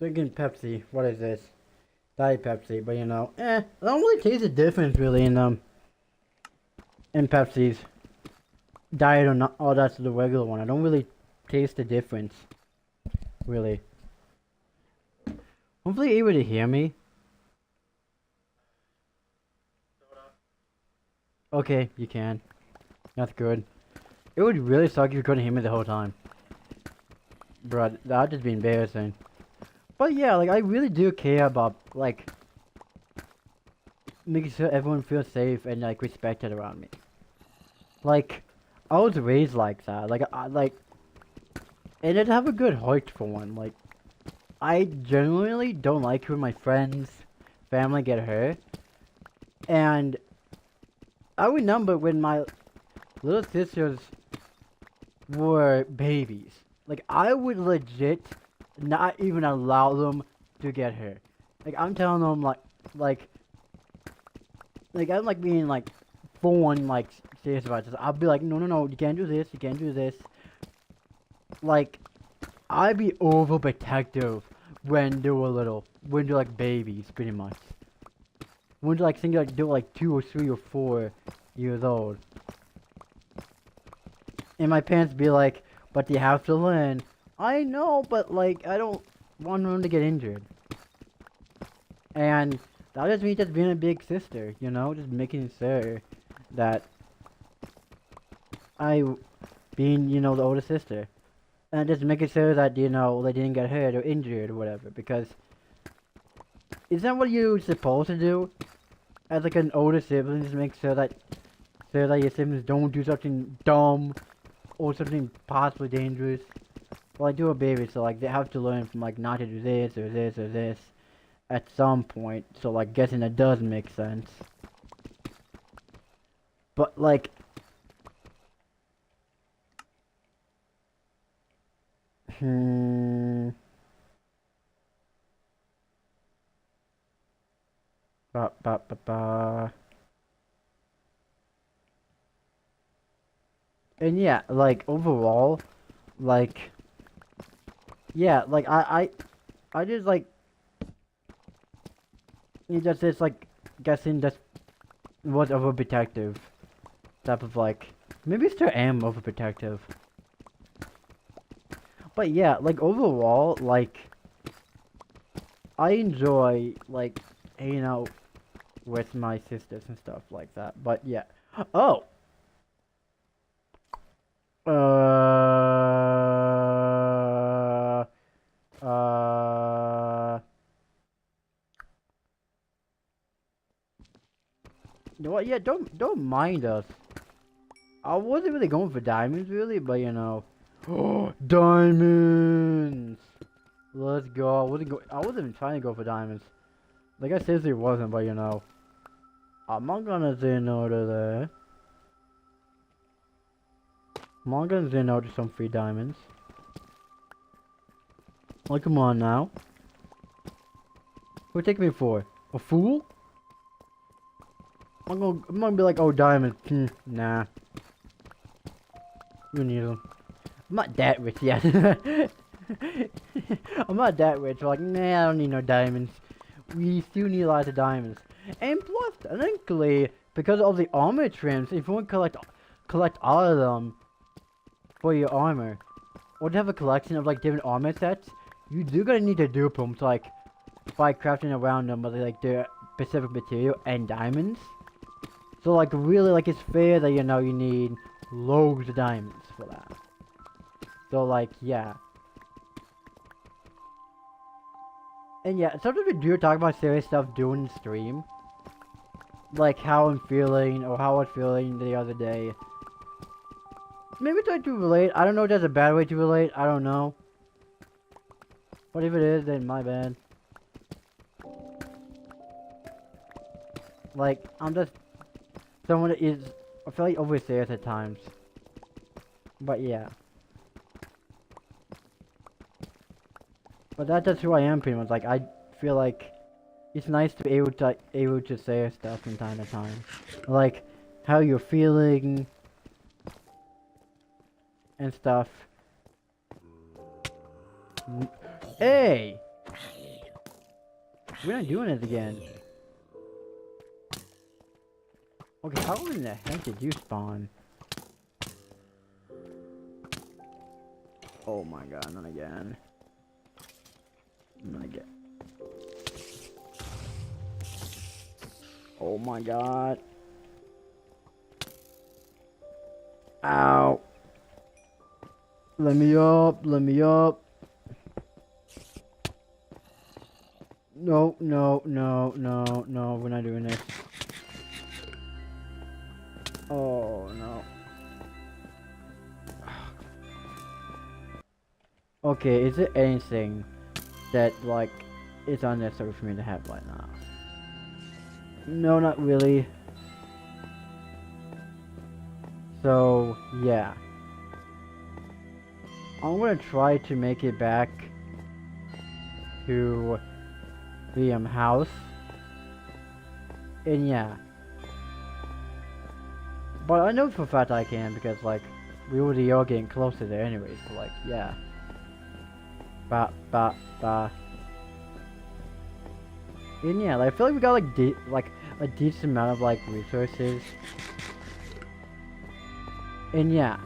Drinking Pepsi. What is this? Diet Pepsi, but I don't really taste the difference really in Pepsi's. Diet or not, oh, that's the regular one. I don't really taste the difference. Really. Hopefully you're able to hear me. Okay, you can. That's good. It would really suck if you couldn't hear me the whole time. Bruh, that'd just be embarrassing. But yeah, like, I really do care about, like, making sure everyone feels safe and, like, respected around me. Like, I was raised like that. Like, and I'd have a good heart for one. Like, I genuinely don't like when my friends, family get hurt. And I remember when my little sisters were babies. Like, I would legit not even allow them to get hurt. Like, I'm telling them, like, I'm, like, being, like, full on, like, serious about this. I'll be like, no, you can't do this, you can't do this. Like, I'd be overprotective when they were little. When they're, like, babies, pretty much. When they're, like, think, like, they're, like, 2 or 3 or 4 years old. And my parents be like, but you have to learn. I know, but, like, I don't want them to get injured. And that just means just being a big sister, just making sure that being, the older sister. And just making sure that, they didn't get hurt or injured or whatever, because isn't that what you're supposed to do? As, like, an older sibling, just make sure that your siblings don't do something dumb or something possibly dangerous. Well, I do a baby, so, like, they have to learn from, like, not to do this or this or this at some point, so, like, guessing that does make sense. But, like, ba ba ba ba. And yeah, like, overall, like, yeah, like, I just, like, it's, like, guessing that was overprotective. Type of, like, maybe still am overprotective. But yeah, like, overall, like, I enjoy, like, hanging out with my sisters and stuff like that. But yeah. Oh! You know what? Yeah, don't mind us. I wasn't really going for diamonds, really, but Oh, diamonds! Let's go. I wasn't even trying to go for diamonds. Like, I seriously wasn't, but I'm not gonna say no to that. I'm not gonna say no to some free diamonds. Like, come on now. Who you take me for? A fool? I'm gonna be like, oh, diamonds. Nah. You need them. I'm not that rich yet. I'm not that rich. Like, nah, I don't need no diamonds. We still need lots of diamonds. And plus, technically, because of the armor trims, if you want to collect all of them for your armor, or to have a collection of like different armor sets, you do gonna need to dupe them to like by crafting around them with like their specific material and diamonds. So like really like it's fair that you know you need loads of diamonds for that. So like yeah. And yeah, sometimes we do talk about serious stuff during the stream. Like how I'm feeling or how I was feeling the other day. Maybe try to relate. I don't know if that's a bad way to relate. I don't know. But if it is, then my bad. Like, I'm just someone that is, I feel like overzealous at times. But yeah. But that's just who I am pretty much. Like, I feel like it's nice to be able to say stuff from time to time. Like, how you're feeling and stuff. Hey! We're not doing it again. Okay, how in the heck did you spawn? Oh my god, not again. Not again. Oh my god. Ow. Let me up, let me up. No, no, no, no, no, we're not doing this. Oh no. Okay, is there anything that like is unnecessary for me to have right now? No, not really. So yeah, I'm gonna try to make it back to the house, and yeah. But I know for a fact I can because like we already are getting closer there anyway. So like yeah. Ba. And yeah, like, I feel like we got like a decent amount of like resources. And yeah.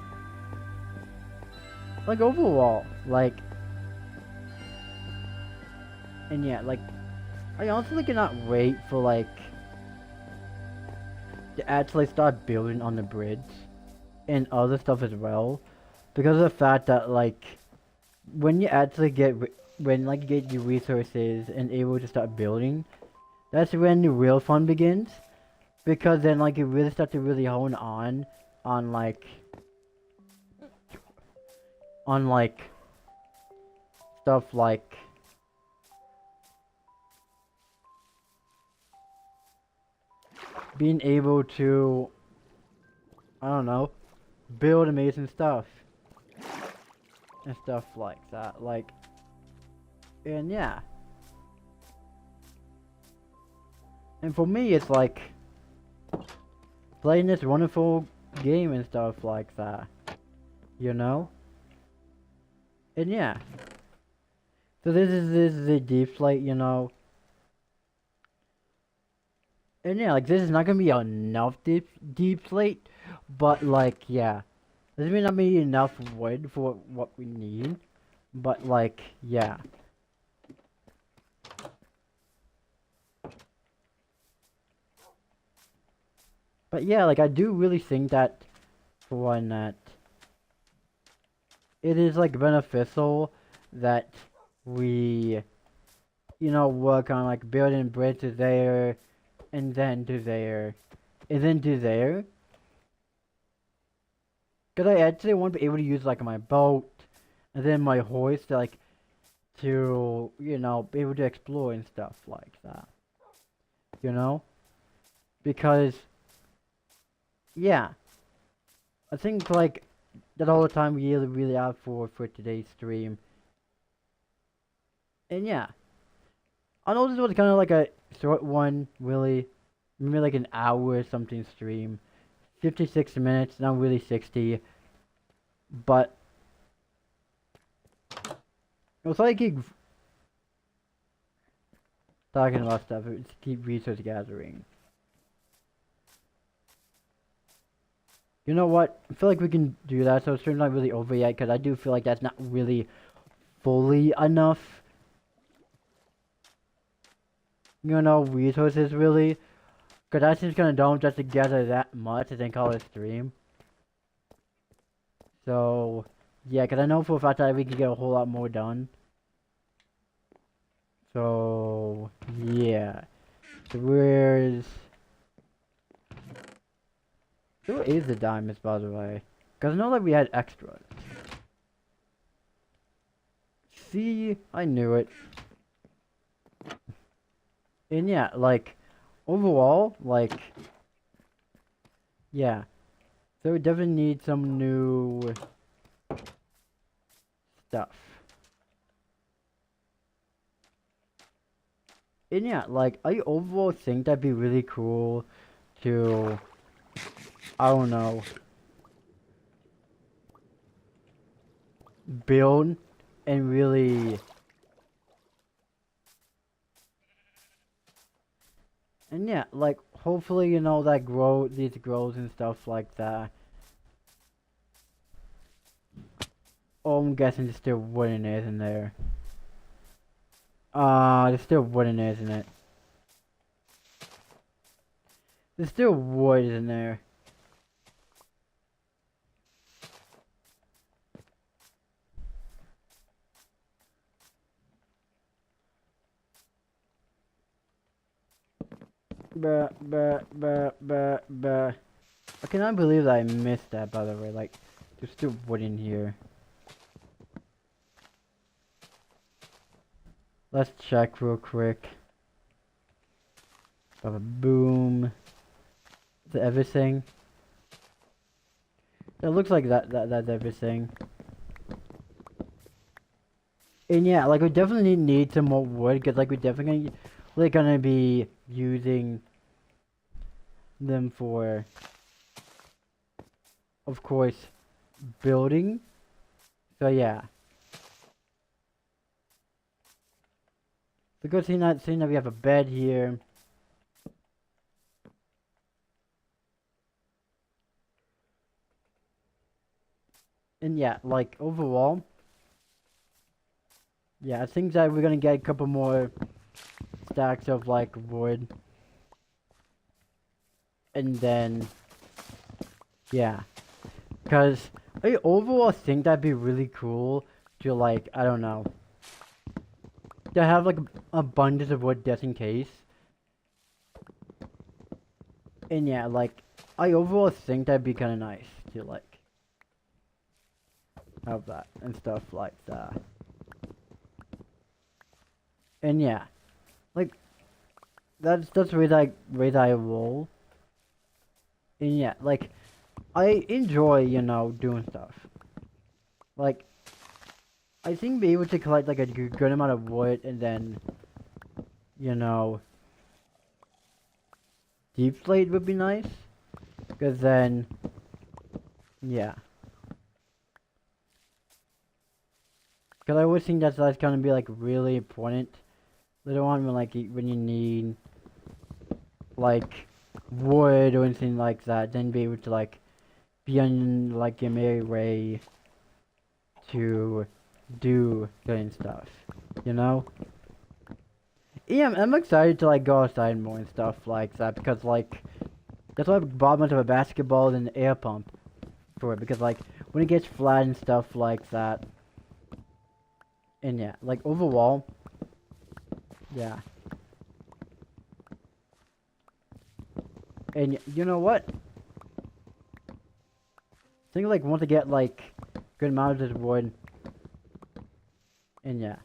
Like overall, like, and yeah, like I honestly cannot wait for like to actually start building on the bridge and other stuff as well, because of the fact that like when you actually get when like you get your resources and able to start building, that's when the real fun begins, because then like you really start to really hone on like stuff like being able to, I don't know, build amazing stuff and stuff like that, like, and yeah. And for me, it's like playing this wonderful game and stuff like that, you know? And yeah. So this is a deep slate, you know? And yeah, like, this is not gonna be enough deep slate, but like, yeah. This may not be enough wood for what we need, but like, yeah. But yeah, like, I do really think that, for one, that it is like beneficial that we, you know, work on like building bridges there, and then to there, and then to there. Cause I actually want to be able to use like my boat, and then my horse to like, to, you know, be able to explore and stuff like that. You know? Because, yeah. I think like, that's all the time we really have for today's stream. And yeah. I know this was kind of like a short one, really. Maybe like an hour or something stream. 56 minutes, not really 60. But it's like keep talking about stuff. It's keep resource gathering. You know what? I feel like we can do that. So stream's not really over yet because I do feel like that's not really fully enough. You know, resources really. Because that's just gonna dump just to gather that much and then call it a stream. So, yeah, because I know for a fact that we can get a whole lot more done. So, yeah. So where is the diamonds, by the way? Because I know that we had extras. See? I knew it. And yeah, like, overall, like, yeah. So we definitely need some new stuff. And yeah, like, I overall think that'd be really cool to, I don't know, build and really, and yeah, like, hopefully, you know, that these grows and stuff like that. Oh, I'm guessing there's still wood in there, isn't there? There's still wood in there, isn't it? There's still wood in there. Bruh. I cannot believe that I missed that, by the way. Like, there's still wood in here. Let's check real quick. Baba boom. Is that everything? It looks like that's everything. And yeah, like we definitely need some more wood, because like we're definitely gonna be using them for, of course, building. So yeah. So good seeing that we have a bed here. And yeah, like overall, yeah, I think that we're gonna get a couple more stacks of like wood. And then, yeah. Because I overall think that'd be really cool to like, I don't know, to have like abundance of wood just in case. And yeah, like, I overall think that'd be kind of nice to like have that and stuff like that. And yeah, like that's the way that I roll. And yeah, like I enjoy, you know, doing stuff. Like I think be able to collect like a good amount of wood and then, you know, deep slate would be nice. Because then, yeah. Because I always think that's gonna be like really important later on when you need like wood or anything like that, then be able to like be on like your merry way to do certain stuff, you know? Yeah, I'm excited to like go outside more and stuff like that because like that's why I bought much of a basketball and an air pump for it, because like when it gets flat and stuff like that. And yeah, like overall, yeah. And you know what? I think like want to get like good amount of wood. And yeah.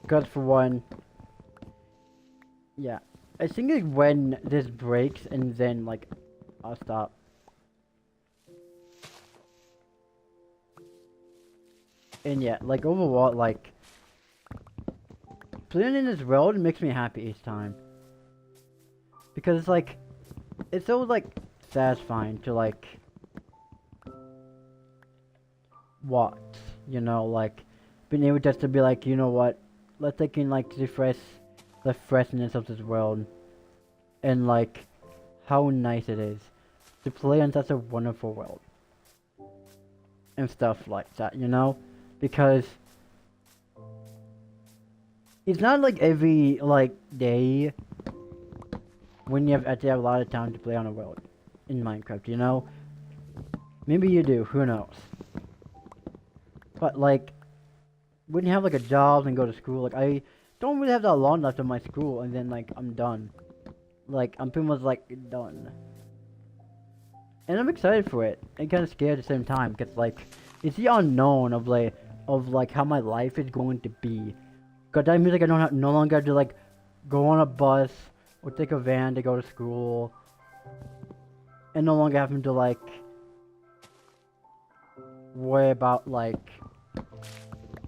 Because for one, yeah. I think like when this breaks and then like I'll stop. And yeah, like overall, like playing in this world makes me happy each time. Because it's like, it's so like satisfying to like what, you know, like being able just to be like, you know what, let's take in like the freshness of this world, and like how nice it is to play in such a wonderful world and stuff like that, you know, because it's not like every like day when you actually have a lot of time to play on a world in Minecraft, you know. Maybe you do, who knows. But like when you have like a job and go to school, like I don't really have that long left of my school, and then like I'm done. Like I'm pretty much like done. And I'm excited for it and kind of scared at the same time, because like it's the unknown of like how my life is going to be. Cause that means like I don't have no longer have to like go on a bus or take a van to go to school, and no longer having to like worry about like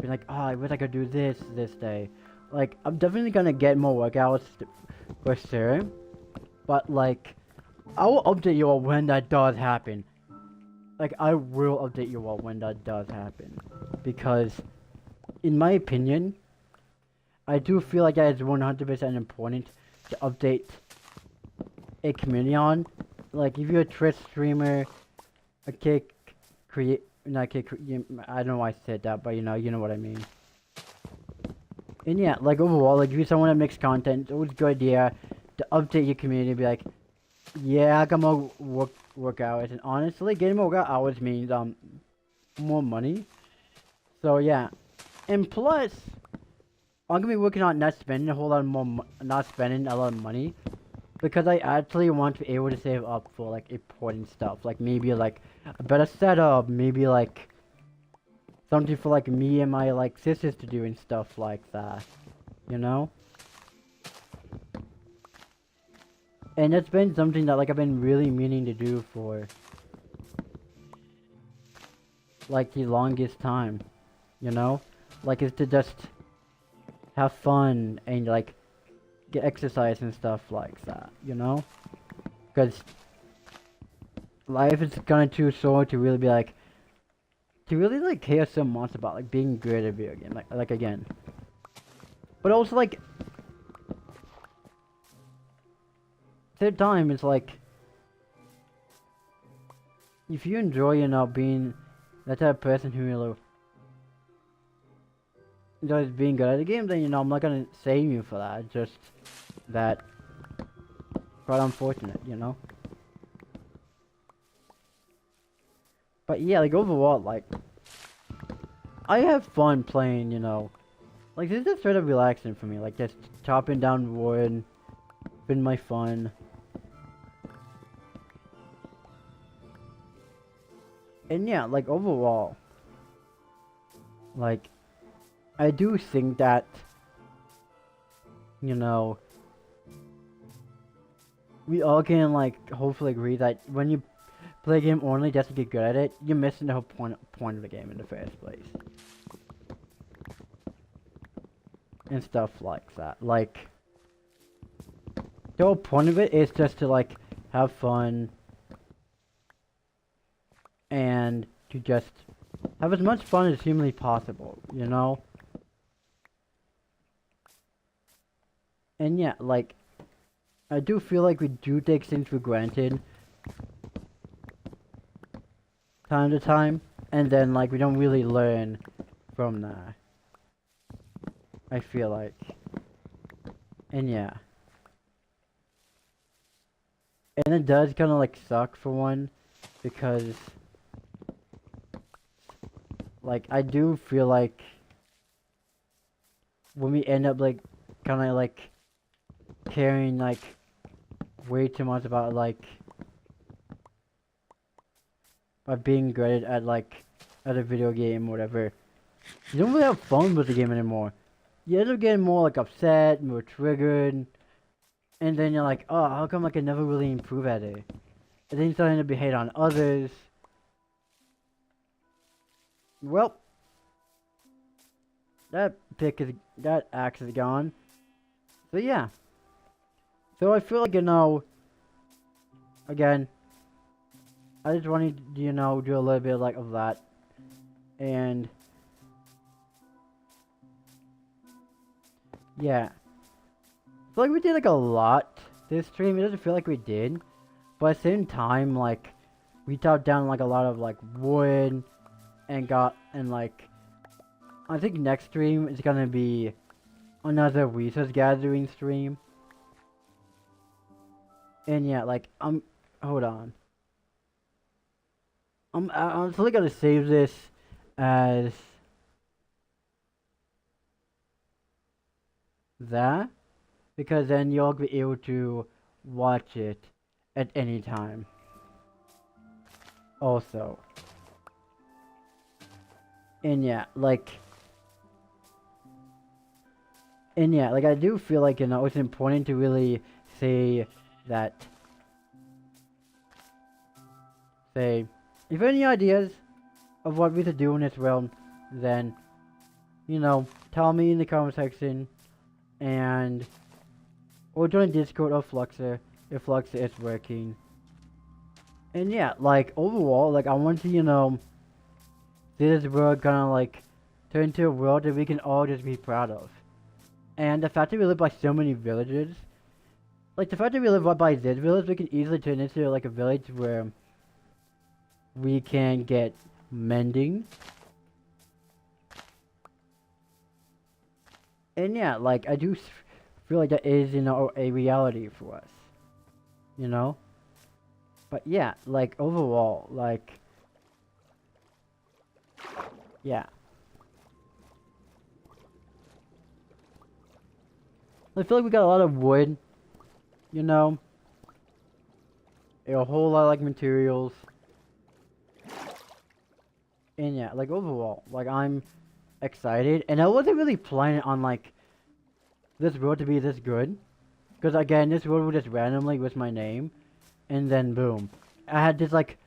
being like, oh, I wish I could do this day. Like I'm definitely gonna get more workouts for sure, but like I will update you all when that does happen. Like I will update you all when that does happen, because in my opinion, I do feel like that is 100% important to update a community on. Like if you're a Twitch streamer, a cake create, not cake, I don't know why I said that, but you know what I mean. And yeah, like overall, like if you're someone that makes content, it's always a good idea to update your community and be like, yeah, I got more work hours, and honestly, getting more work hours means more money. So yeah, and plus, I'm gonna be working on not spending a whole lot more, not spending a lot of money, because I actually want to be able to save up for like important stuff, like maybe like a better setup, maybe like something for like me and my like sisters to do and stuff like that, you know. And it's been something that like I've been really meaning to do for like the longest time, you know? Like is to just have fun and like get exercise and stuff like that, you know? Because life is kind of too short to really be like, to really like care so much about like being good at a video game, like again. But also like, third time, it's like, if you enjoy, you know, being that type of person who, you know, enjoys being good at the game, then, you know, I'm not gonna shame you for that. It's just that quite unfortunate, you know. But yeah, like overall, like I have fun playing, you know. Like this is just sort of relaxing for me, like just chopping down wood, been my fun. And yeah, like overall, like I do think that, you know, we all can like hopefully agree that when you play a game only just to get good at it, you're missing the whole point of the game in the first place. And stuff like that. Like the whole point of it is just to like have fun and to just have as much fun as humanly possible, you know? And yeah, like I do feel like we do take things for granted time to time, and then like we don't really learn from that, I feel like. And yeah, and it does kind of like suck for one, because like I do feel like when we end up like kind of like caring like way too much about like being good at like at a video game or whatever, you don't really have fun with the game anymore. You end up getting more like upset, more triggered, and then you're like, oh, how come like I never really improve at it? And then you start to be hate on others. Well, that axe is gone. So yeah. So I feel like, you know, again, I just wanted to, you know, do a little bit like of that. And yeah, I feel like we did like a lot this stream. It doesn't feel like we did, but at the same time, like we chopped down like a lot of like wood and like I think next stream is gonna be another resource gathering stream. And yeah, like hold on. I'm totally gonna save this as that because then you'll be able to watch it at any time. Also. And yeah, like I do feel like, you know, it's important to really say that if you have any ideas of what we should do in this realm, then, you know, tell me in the comment section, and or join Discord or Fluxer if Fluxer is working. And yeah, like overall, like I want to, you know, see this world gonna like turn into a world that we can all just be proud of. And the fact that we live by so many villages, like the fact that we live right by this village, we can easily turn into like a village where we can get mending. And yeah, like I do feel like that is, you know, a reality for us, you know. But yeah, like overall, like yeah. I feel like we got a lot of wood, you know, a whole lot of like materials. And yeah, like overall, like I'm excited, and I wasn't really planning on like this world to be this good, because again, this world was just randomly with my name, and then boom, I had this like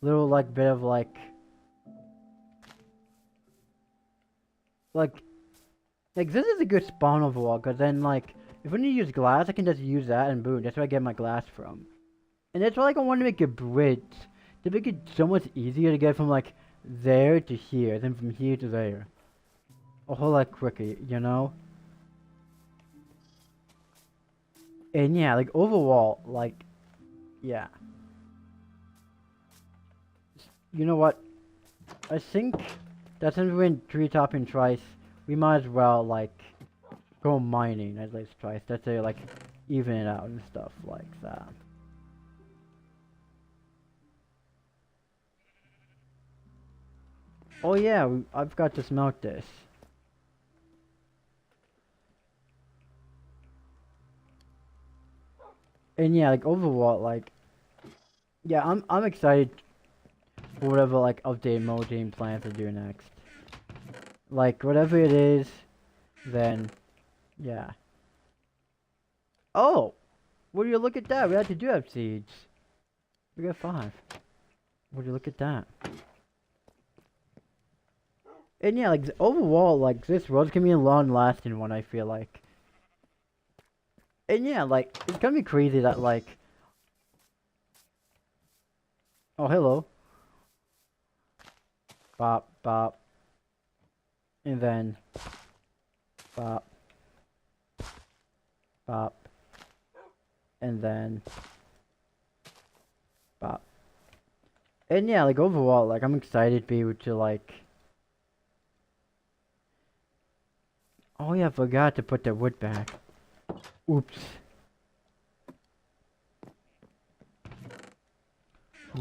little like bit of like this is a good spawn overall, because then like if I need to use glass, I can just use that, and boom, that's where I get my glass from. And that's why like I want to make a bridge to make it so much easier to get from like there to here, then from here to there. A whole lot quicker, you know? And yeah, like overall, like, yeah. You know what? I think that since we went tree topping twice, we might as well like go mining at least twice. That's to like even it out and stuff like that. Oh yeah, I've got to smelt this. And yeah, like overall, like, yeah, I'm excited for whatever like update mode game plans to do next. Like whatever it is, then yeah. Oh, would you look at that? We actually do have seeds. We got 5. Would you look at that? And yeah, like overall, like this world's gonna be a long-lasting one. I feel like. And yeah, like it's gonna be crazy that like. Oh, hello. Bop bop. And then. Bop. Bop. And then. Bop. And yeah, like overall, like I'm excited to be able to like. Oh yeah, I forgot to put the wood back. Oops.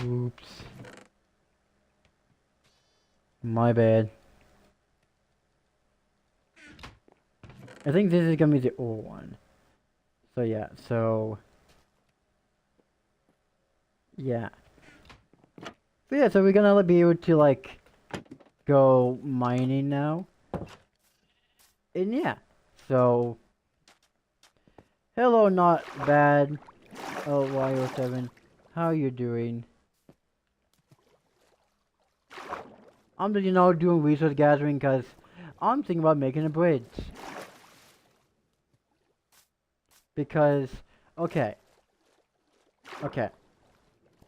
Oops. My bad. I think this is gonna be the old one. So yeah, so... Yeah. So yeah, so we're gonna be able to like go mining now. And yeah, so... Hello, not bad. Oh, Y07. How you doing? I'm just, you know, doing resource gathering because I'm thinking about making a bridge. Because, okay. The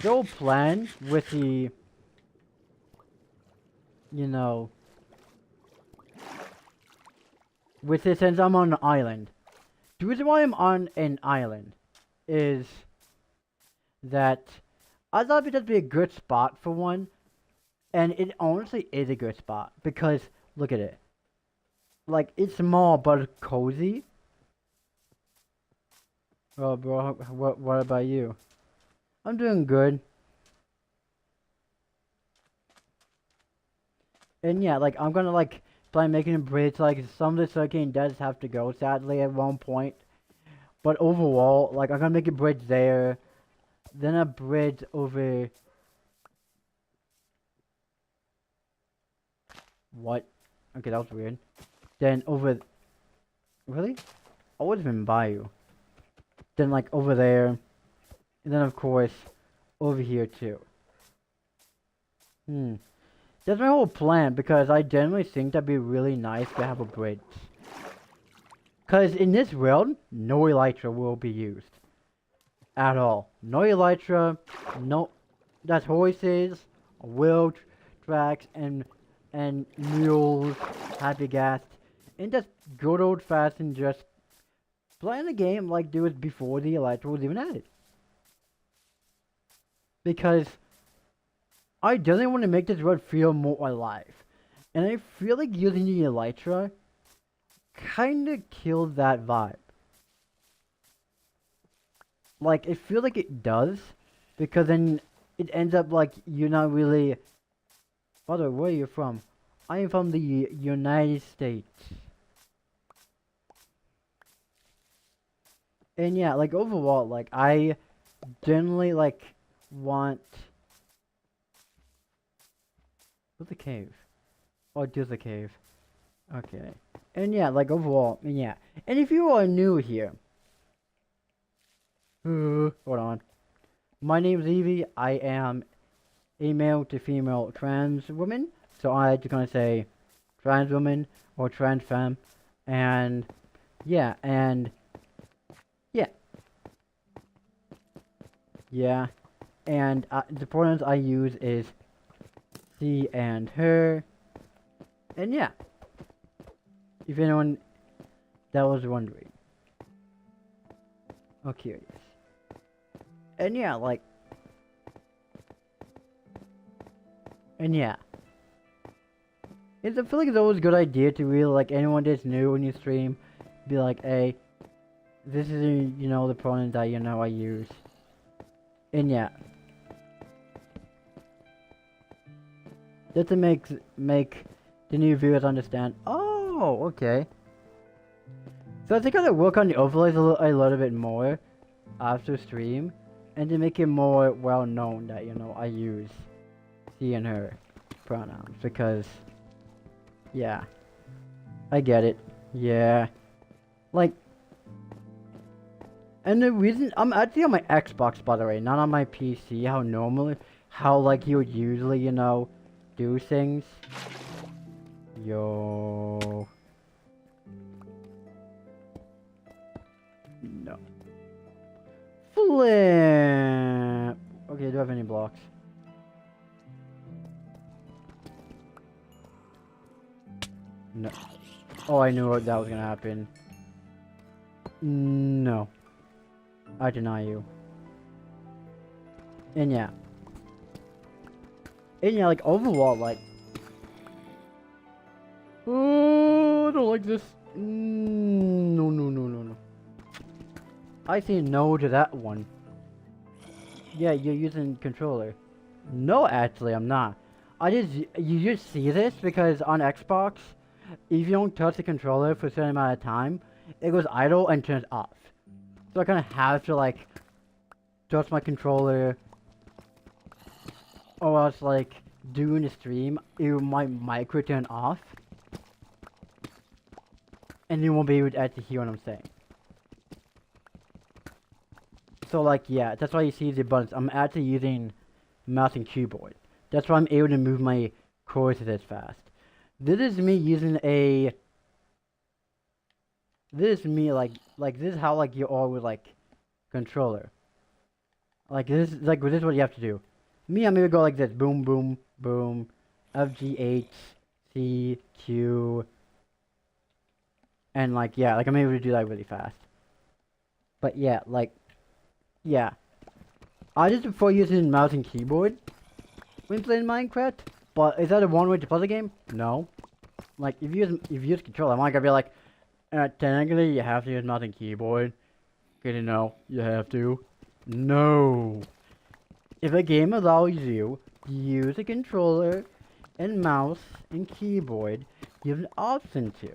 whole plan with the you know, with it, since I'm on an island. The reason why I'm on an island is that I thought it'd be a good spot for one, and it honestly is a good spot because look at it. Like, it's small but cozy. Oh, bro, what about you? I'm doing good. And yeah, like, I'm gonna, like, plan making a bridge. Like, some of the circuit does have to go, sadly, at one point. But overall, like, I'm gonna make a bridge there. Then a bridge over... What? Okay, that was weird. Then over... Really? I wasn't even by you. Then, like, over there. And then, of course, over here, too. That's my whole plan, because I generally think that'd be really nice to have a bridge. Because in this world, no elytra will be used. At all. No elytra, no... That's horses, wheel tracks, and mules, happy gas. And just good old fashioned just playing the game like there was before the elytra was even added. Because I really want to make this world feel more alive. And I feel like using the elytra kinda killed that vibe. Like, I feel like it does, because then it ends up like you're not really... By the way, where are you from? I am from the United States. And yeah, like, overall, like, I generally, like, want... What's a cave? Oh, just a cave. Okay. And yeah, like, overall, and yeah. And if you are new here... hold on. My name is Evie. I am a male to female trans woman. So I just gonna say trans woman or trans femme. And yeah, yeah. Yeah. And the pronouns I use is she and her. And yeah. If anyone that was wondering. Or curious. And yeah, like... And yeah. I feel like it's always a good idea to really, like, anyone that's new when you stream, be like, hey, this is, you know, the pronouns that, you know, I use. And yeah. Just to make the new viewers understand, oh, okay. So I think I gotta work on the overlays a little bit more after stream, and to make it more well known that, you know, I use she and her pronouns, because, yeah, I get it, yeah, like, and the reason, I'm actually on my Xbox, by the way, not on my PC, how, like, you would usually, you know, do things. Yo. No. Flip! Okay, do I have any blocks? No. Oh, I knew that was gonna happen. No. I deny you. And yeah. And yeah, like, overall, like... Oh, I don't like this. No, no, no, no, no. I say no to that one. Yeah, you're using controller. No, actually, I'm not. You just see this because on Xbox, if you don't touch the controller for a certain amount of time, it goes idle and turns off. So I kind of have to, like, touch my controller, or else, like, during the stream, my mic will turn off, and you won't be able to actually hear what I'm saying. So, like, yeah, that's why you see the buttons. I'm actually using mouse and keyboard. That's why I'm able to move my cursor this fast. This is me using a... This is me, like, this is how, like, you are with, like, controller. Like, this is what you have to do. Me, I'm gonna go like this. Boom, boom, boom. F, G, H, C, Q, and like, yeah, like I'm able to do that really fast. But yeah, like, yeah. I just prefer using mouse and keyboard when playing Minecraft, but is that a one way to play the game? No. Like, if you use controller, I'm not gonna be like, technically you have to use mouse and keyboard. Cause you know, you have to. No. If a game allows you to use a controller and mouse and keyboard, you have an option to.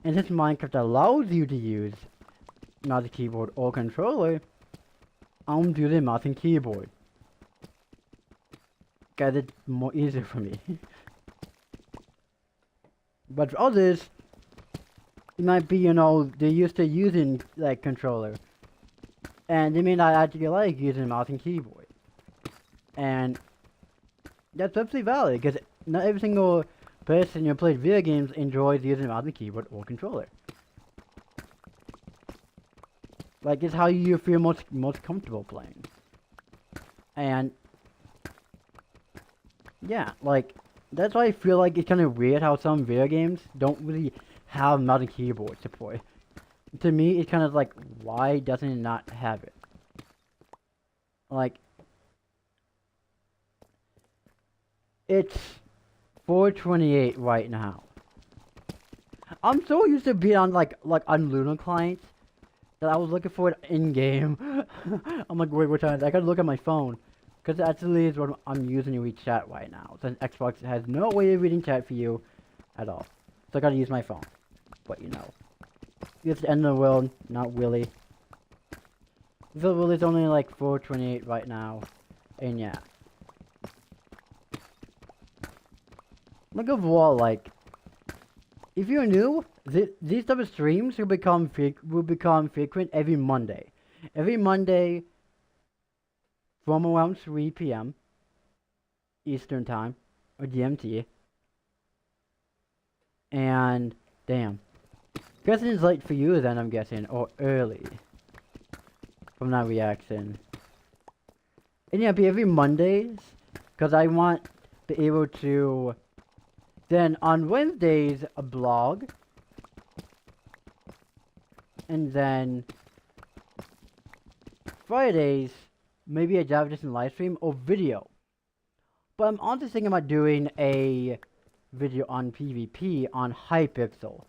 And since Minecraft allows you to use mouse, keyboard, or controller, I'm using mouse and keyboard. Cause it's more easier for me. But for others, it might be, you know, they're used to using, like, controller. And they may not actually like using mouse and keyboard. And that's absolutely valid, because not every single person who plays video games enjoys using mouse and keyboard or controller. Like, it's how you feel most comfortable playing. And yeah, like, that's why I feel like it's kind of weird how some video games don't really have mouse and keyboard support. To me, it's kind of like, why doesn't it not have it? Like, it's 4:28 right now. I'm so used to being on like on Luna clients that I was looking for it in game. I'm like, wait, what time? I gotta look at my phone. Because that actually is what I'm using to read chat right now. Since Xbox has no way of reading chat for you at all. So I gotta use my phone. But you know. It's the end of the world, not really. The world is only like 4:28 right now. And yeah. Look overall, like, if you're new, these type of streams will become frequent every Monday. Every Monday from around 3 p.m. Eastern Time, or GMT. And, damn. Guessing it's late for you then, I'm guessing, or early. From that reaction. And yeah, be every Mondays, because I want to be able to... Then on Wednesdays, a blog. And then... Fridays, maybe a Java Edition live stream or video. But I'm also thinking about doing a video on PvP on Hypixel.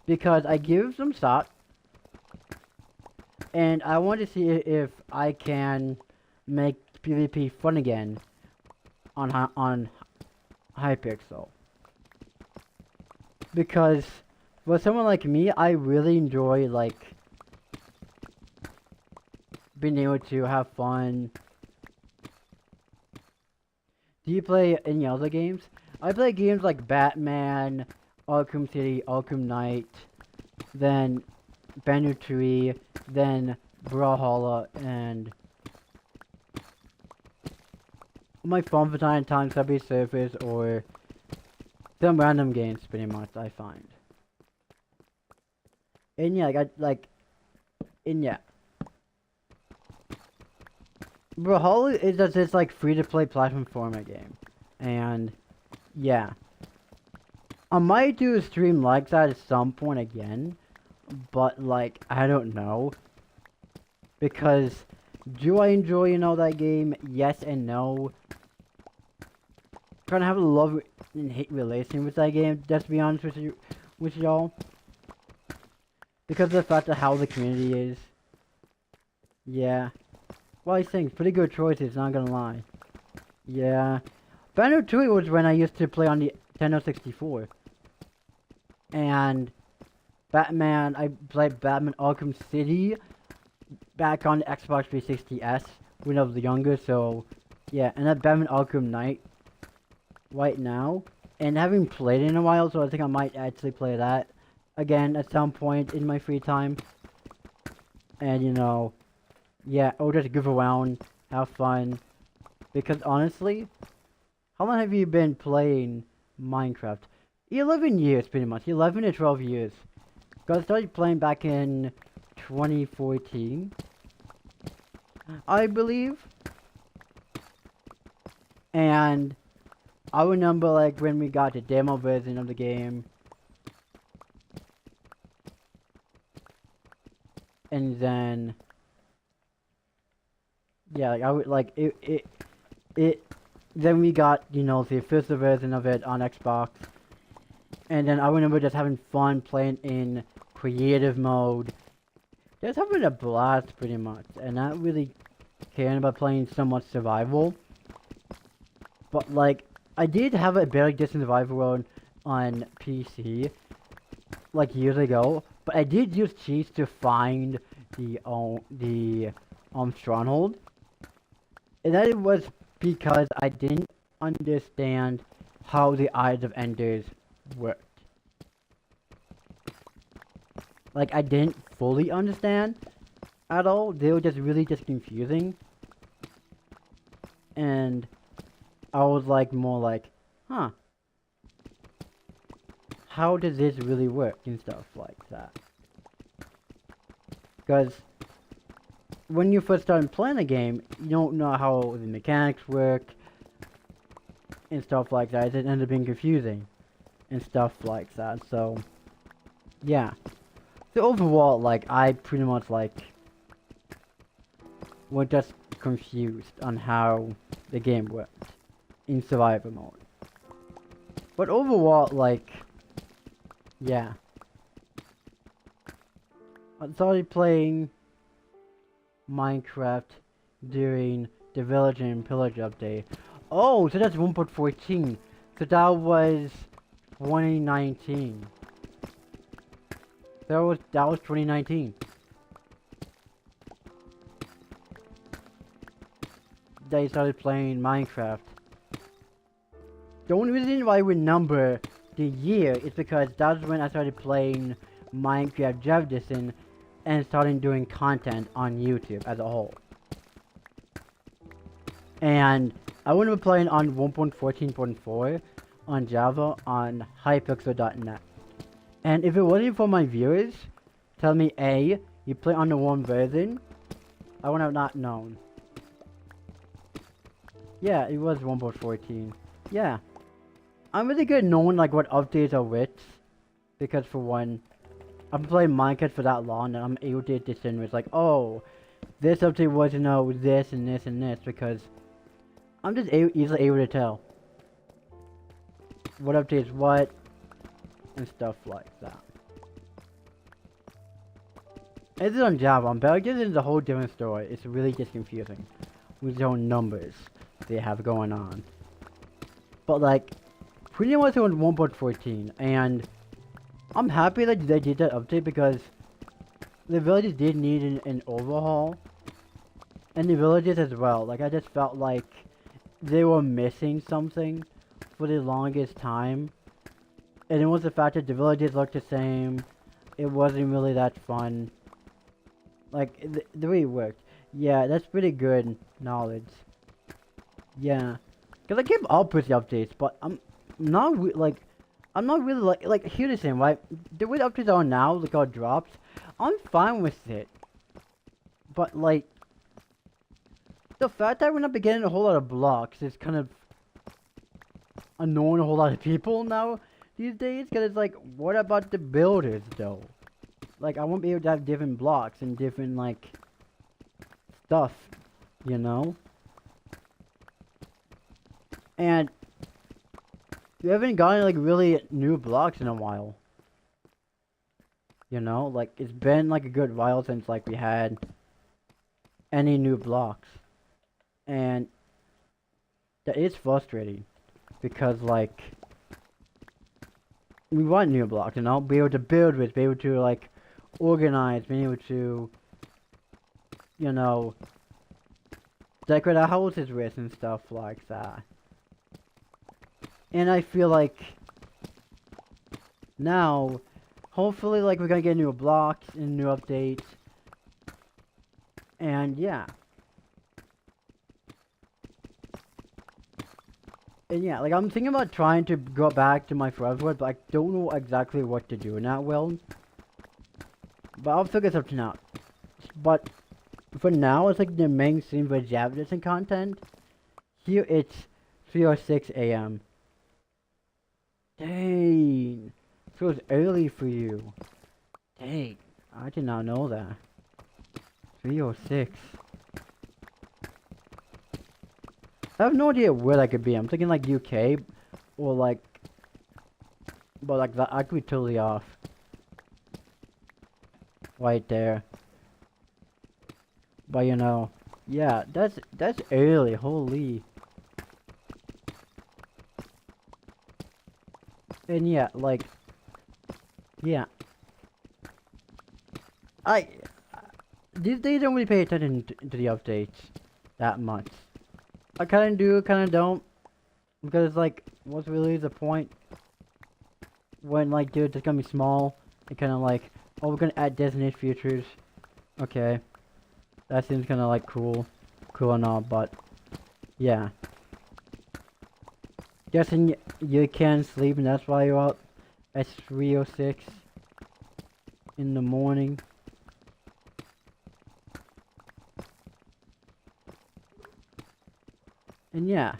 Because I give some thought. And I want to see if I can make PvP fun again on Hypixel. Because for someone like me, I really enjoy like being able to have fun. Do you play any other games? I play games like Batman, Arkham City, Arkham Knight, then Banner Tree, then Brawlhalla, and my phone for time Subway Surfers, or some random games, pretty much, I find. And yeah, yeah. Brawlhalla is just this like free-to-play platform format game, and yeah, I might do a stream like that at some point again, but like I don't know, because do I enjoy, you know, that game? Yes and no. Kind of have a love and hate relation with that game, just to be honest with y'all, because of the fact of how the community is. Yeah. Well, I think pretty good choices, not gonna lie. Yeah. Banner 2 was when I used to play on the Nintendo 64. And Batman, I played Batman Arkham City back on the Xbox 360S when I was younger, so yeah. And then Batman Arkham Knight right now. And having played it in a while, so I think I might actually play that again at some point in my free time. And you know, yeah, or just goof around, have fun. Because honestly, how long have you been playing Minecraft? 11 years, pretty much. 11 to 12 years. Because I started playing back in 2014, I believe. And I remember like when we got the demo version of the game, and then yeah, like I would like it. Then we got, you know, the official version of it on Xbox, and then I remember just having fun playing in creative mode, just having a blast pretty much, and not really caring about playing so much survival. But like, I did have a barely decent survival mode on PC, like years ago, but I did use cheats to find the stronghold, and that was because I didn't understand how the Eyes of Enders worked. Like, I didn't fully understand at all. They were just really just confusing. And I was like, more like, huh, how does this really work and stuff like that? Because when you first start playing a game, you don't know how the mechanics work and stuff like that. It ends up being confusing and stuff like that. So, yeah. So overall, like, I pretty much, like, was just confused on how the game worked in survival mode. But overall, like, yeah. I started playing Minecraft during the Village and Pillage update. Oh, so that's 1.14. So that was 2019. That was 2019. They started playing Minecraft. The only reason why I remember the year is because that's when I started playing Minecraft Jeff Edition and started doing content on YouTube as a whole. And I remember playing on 1.14.4 on Java on hypixel.net. And if it wasn't for my viewers tell me A, you play on the wrong version, I would have not known. Yeah, it was 1.14. Yeah. I'm really good at knowing like what updates are which. Because for one, I've been playing Minecraft for that long and I'm able to distinguish like, oh, this update was, you know, this and this and this, because I'm just easily able to tell what updates what and stuff like that. This is on Java. On Belgium is a whole different story. It's really just confusing with their own numbers they have going on. But like, pretty much on 1.14, and I'm happy that they did that update because the villages did need an overhaul, and the villages as well. Like, I just felt like they were missing something for the longest time, and it was the fact that the villages looked the same. It wasn't really that fun. Like, the way it worked. Yeah, that's pretty good knowledge. Yeah. Because I keep up with the updates, but I'm not really like, here's the thing, right? The way the updates are now, like all drops, I'm fine with it. But like, the fact that we're not getting a whole lot of blocks is kind of annoying a whole lot of people now these days, because it's like, what about the builders though? Like, I won't be able to have different blocks and different like stuff, you know? And we haven't gotten like really new blocks in a while. You know, like it's been like a good while since like we had any new blocks. And that is frustrating because like we want new blocks, you know, be able to build with, be able to like organize, be able to, you know, decorate our houses with and stuff like that. And I feel like now, hopefully, like, we're gonna get new blocks and new updates. And yeah. And yeah, like, I'm thinking about trying to go back to my forever world, but I don't know exactly what to do in that world. But I'll figure something out. But for now, it's like the main scene for Java and content. Here it's 3:06 a.m. Dang. So it's early for you. Dang. I did not know that. 3:06. I have no idea where that could be. I'm thinking like UK or like, but like that I could be totally off. Right there. But you know, yeah, that's early. Holy. And yeah, like, yeah. These days I don't really pay attention to the updates that much. I kinda do, kinda don't. Because it's like, what's really the point? When like, dude, it's gonna be small. And kinda like, oh, we're gonna add designated features. Okay. That seems kinda like cool. Cool and all, but, yeah. Guessing you can't sleep and that's why you're up at 3:06 in the morning. And yeah.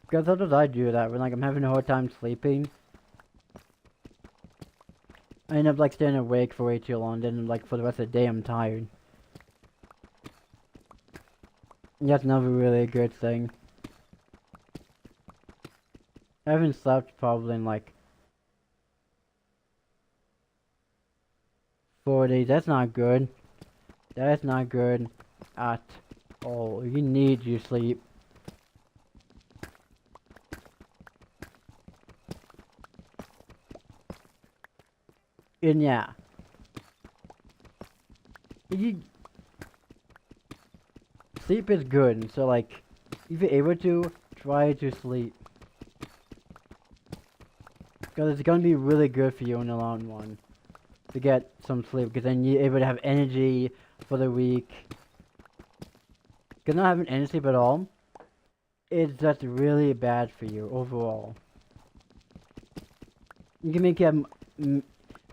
Because sometimes I do that when like I'm having a hard time sleeping. I end up like staying awake for way too long, then like for the rest of the day I'm tired. And that's never really a good thing. I haven't slept probably in like 4 days. That's not good. That's not good at all. You need your sleep. And yeah. Sleep is good, so like, if you're able to, try to sleep. Because it's gonna be really good for you in the long run. To get some sleep, because then you're able to have energy for the week. Because not having any sleep at all, is just really bad for you overall. You can make you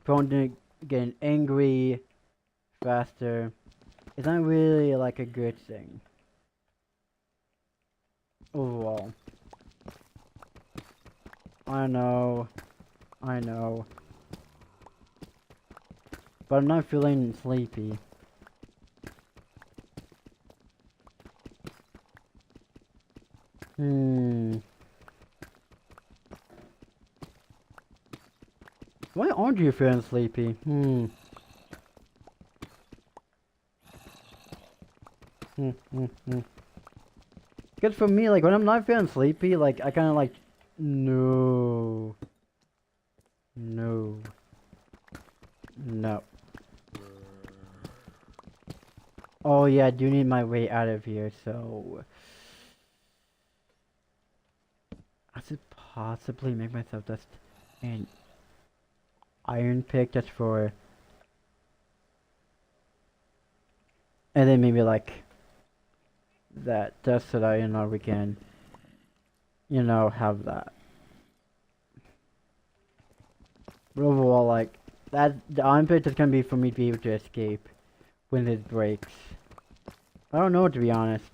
prone to getting angry faster. It's not really like a good thing overall. I know, but I'm not feeling sleepy. Why aren't you feeling sleepy? Because for me, like, when I'm not feeling sleepy, like, I kind of like, no. Oh yeah, I do need my way out of here, so I should possibly make myself just an iron pick just for, and then maybe like that, just so that, you know, we can, you know, have that. But overall, like, that, the iron pick is gonna be for me to be able to escape when it breaks. I don't know, to be honest.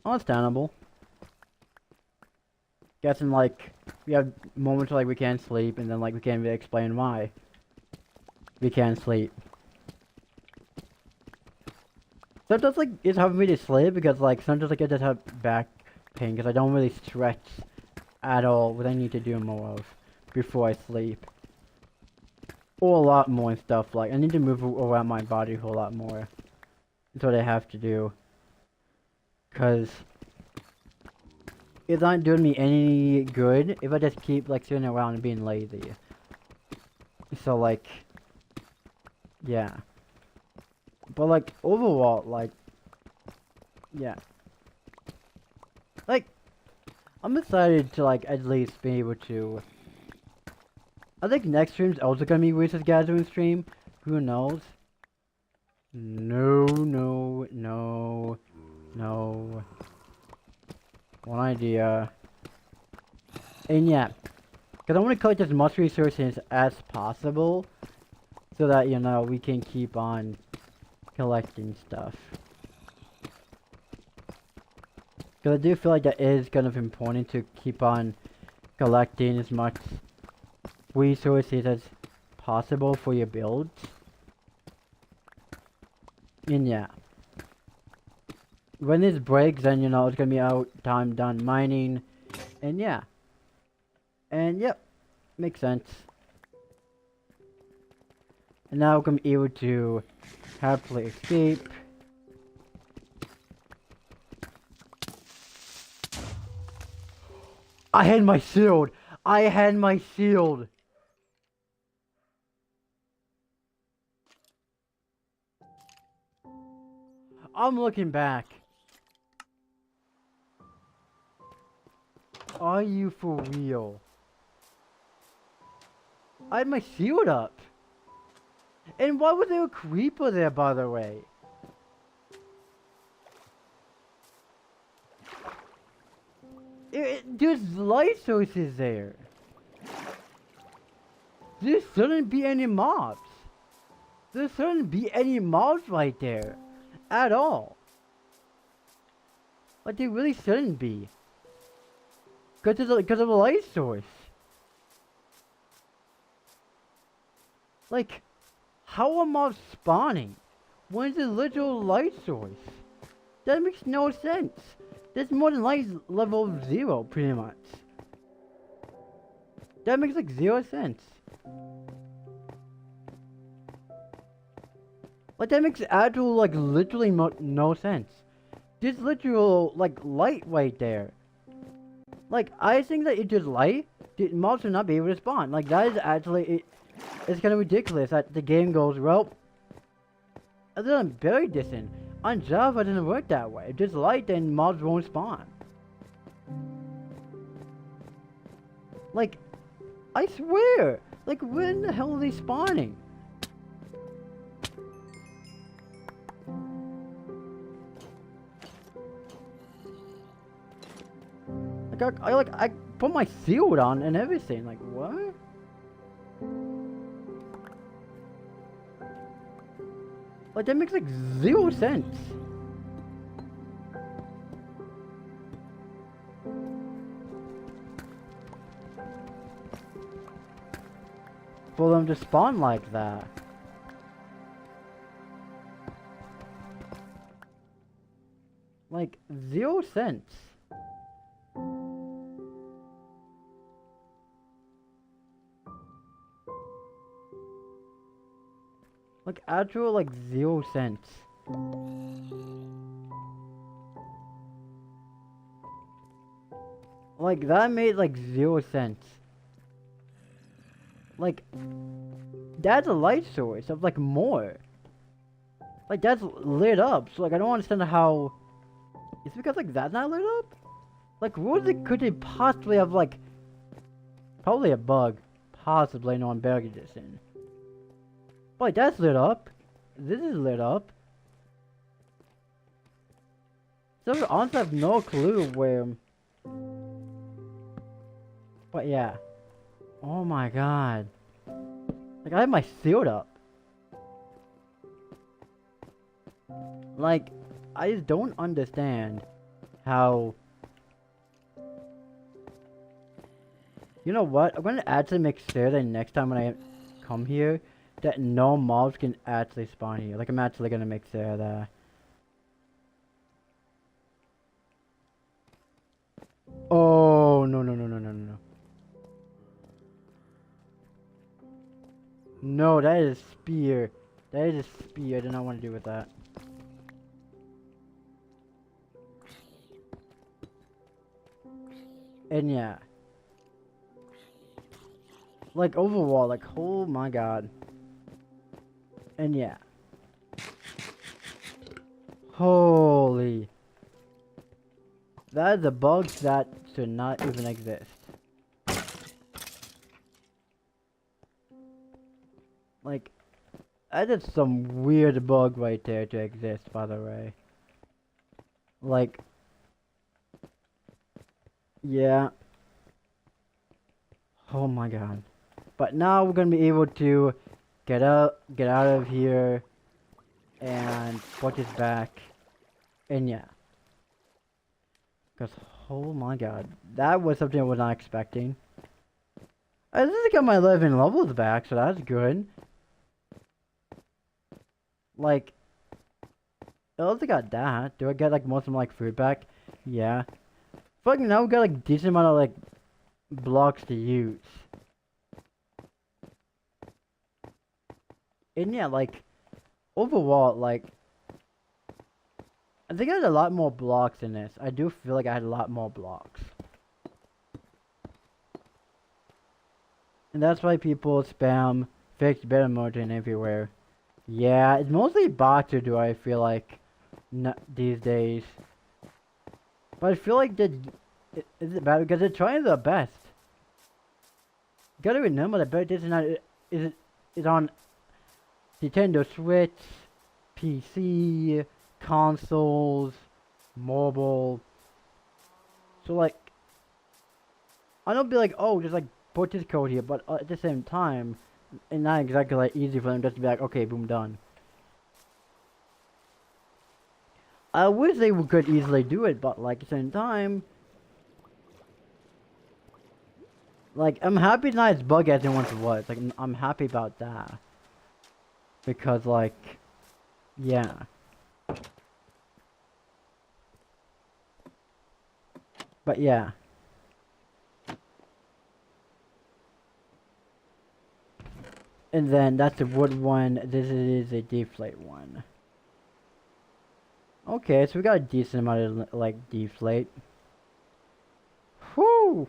Understandable. Guessing, like, we have moments like we can't sleep, and then like we can't really explain why we can't sleep. Sometimes like it's hard for me to sleep because like sometimes like I just have back pain because I don't really stretch at all, what I need to do more of before I sleep. Or a lot more and stuff, like I need to move around my body a whole lot more. That's what I have to do. Cause it's not doing me any good if I just keep like sitting around and being lazy. So like, yeah. But like overall, like, yeah. Like, I'm excited to like at least be able to. I think next stream's also gonna be Wizards Gathering stream. Who knows? No. One idea. And yeah, because I want to collect as much resources as possible, so that, you know, we can keep on collecting stuff. Because I do feel like that is kind of important to keep on collecting as much resources as possible for your builds. And yeah. When this breaks, then you know it's gonna be out time done mining. And yeah. And yep. Makes sense. And now we're gonna be able to happily escape. I had my shield! I had my shield! I'm looking back. Are you for real? I had my shield up. And why was there a creeper there, by the way? There's light sources there. There shouldn't be any mobs. There shouldn't be any mobs right there. At all. Like, there really shouldn't be. Because of a light source. Like, how are mobs spawning? When's the literal light source? That makes no sense. That's more than light level 0, pretty much. That makes like 0 sense. Like, that makes actual, like, literally no sense. There's literal, like, light right there. Like, I think that it's just light. The mobs will not be able to spawn. Like, that is actually, it's kind of ridiculous that the game goes, well, other than very distant. On Java, it doesn't work that way. If there's light, then mobs won't spawn. Like, I swear. Like, where in the hell are they spawning? I put my shield on and everything. Like, what? Like, that makes like 0 sense. For them to spawn like that. Like, 0 sense. Like, actual, like, 0 sense. Like, that made, like, 0 sense. Like, that's a light source of, like, more. Like, that's lit up, so, like, I don't understand how... It's because, like, that's not lit up? Like, what could they possibly have, like... Probably a bug. Possibly, no one buried this in. But that's lit up. This is lit up. So honestly, I have no clue where. But yeah. Oh my god. Like, I have my shield up. Like, I just don't understand how. You know what? I'm gonna actually make sure that next time when I come here, that no mobs can actually spawn here. Like, I'm actually gonna make sure that. Oh, no, no, no, no, no, no. No, that is a spear. That is a spear. I do not want to deal with that. And yeah. Like, overall, like, oh my god. And yeah. Holy. That is a bug that should not even exist. Like, that is some weird bug right there to exist, by the way. Like, yeah. Oh my god. But now we're gonna be able to get out of here and put this back. And yeah. Cause oh my god, that was something I was not expecting. I just got my 11 levels back, so that's good. Like, I also got that. Do I get like most of my like food back? Yeah. Fucking now we got like decent amount of like blocks to use. And yeah, like overall, like I think I had a lot more blocks in this. I do feel like I had a lot more blocks. And that's why people spam fixed beta motion everywhere. Yeah, it's mostly bots who do I feel like these days. But I feel like is it bad because they're trying their best. You gotta remember that Bedrock is on Nintendo Switch, PC, consoles, mobile. So like, I don't be like, oh, just like put this code here, but at the same time, it's not exactly like easy for them just to be like, okay, boom, done. I wish they could easily do it, but like at the same time, like I'm happy it's not as buggy as it once was. Like I'm happy about that because like, yeah. But yeah. And then that's the wood one. This is a deflate one. Okay, so we got a decent amount of like deflate. Whoo!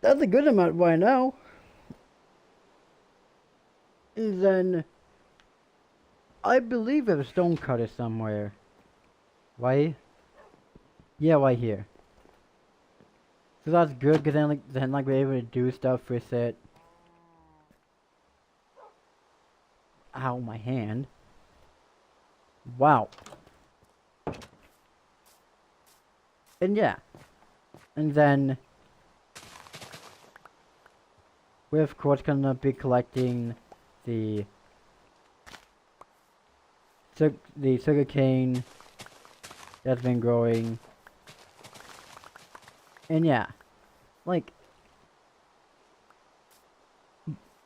That's a good amount right now. And then I believe there's a stone cutter somewhere. Right? Yeah, right here. So that's good because then like we're able to do stuff with it. Ow, my hand. Wow. And yeah. And then we're of course gonna be collecting the sugar cane that's been growing. And yeah. Like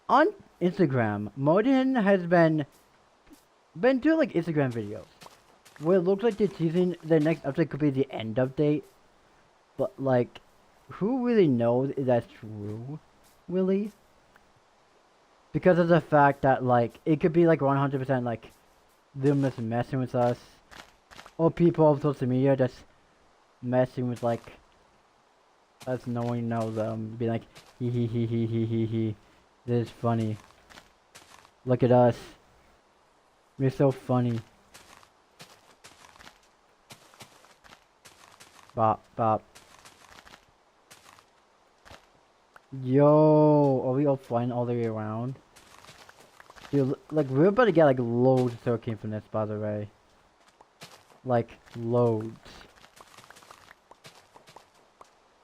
on Instagram, Modin has been doing like Instagram videos where it looks like they're teasing the next update could be the end update, but like, who really knows if that's true, really? Because of the fact that like it could be like 100% like them just messing with us, or people on social media just messing with like us knowing know them, be like hee hee hee hee hee hee hee. This is funny. Look at us. We're so funny. Bop, bop. Yo, are we all flying all the way around? Dude, like, we're about to get, like, loads of soaking from this, by the way. Like, loads.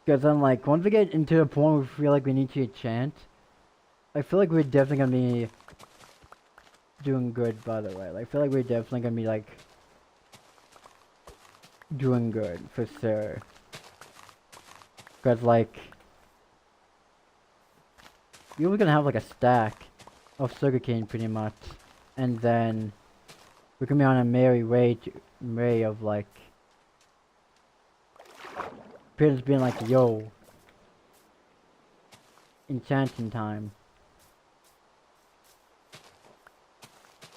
Because then, like, once we get into the point where we feel like we need to enchant, I feel like we're definitely gonna be doing good, by the way. Like, I feel like we're definitely gonna be, like, doing good, for sure. Because, like, you're gonna have, like, a stack of sugarcane, pretty much. And then, we're gonna be on a merry way of, like, parents being like, yo, enchanting time.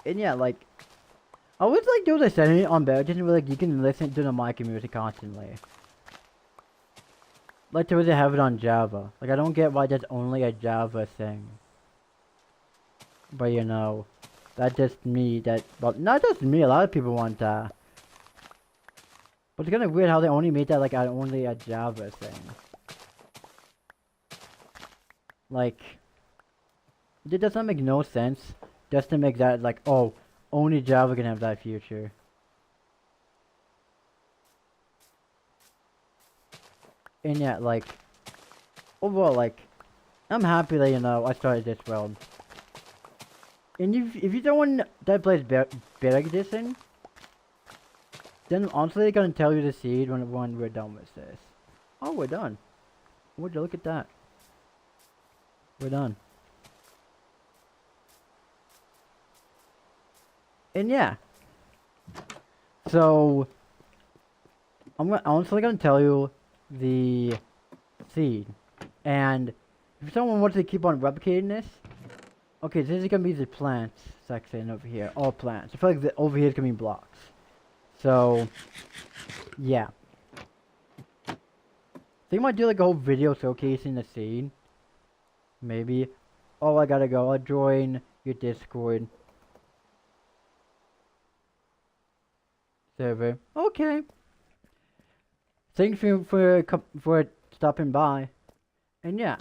And yeah, like, I was like doing the setting on Bedrock, where like you can listen to the mic and music constantly. Like, to really have it on Java. Like, I don't get why that's only a Java thing. But you know, that's just me. Well, not just me. A lot of people want that. But it's kind of weird how they only made that like only a Java thing. Like, it doesn't make no sense just to make that like, oh, only Java can have that feature. And yeah, like, overall, like, I'm happy that, you know, I started this world. And if you're someone that plays Bedrock Edition, Then honestly, they're gonna tell you the seed when we're done with this. Oh, we're done. Would you look at that? We're done. And yeah. So I'm honestly gonna tell you the seed. And if someone wants to keep on replicating this, okay, this is gonna be the plants section over here. All plants. I feel like over here is gonna be blocks. So yeah. So you might do like a whole video showcasing the seed. Maybe. Oh, I gotta go. I'll join your Discord server. Okay. Thanks for stopping by. And yeah.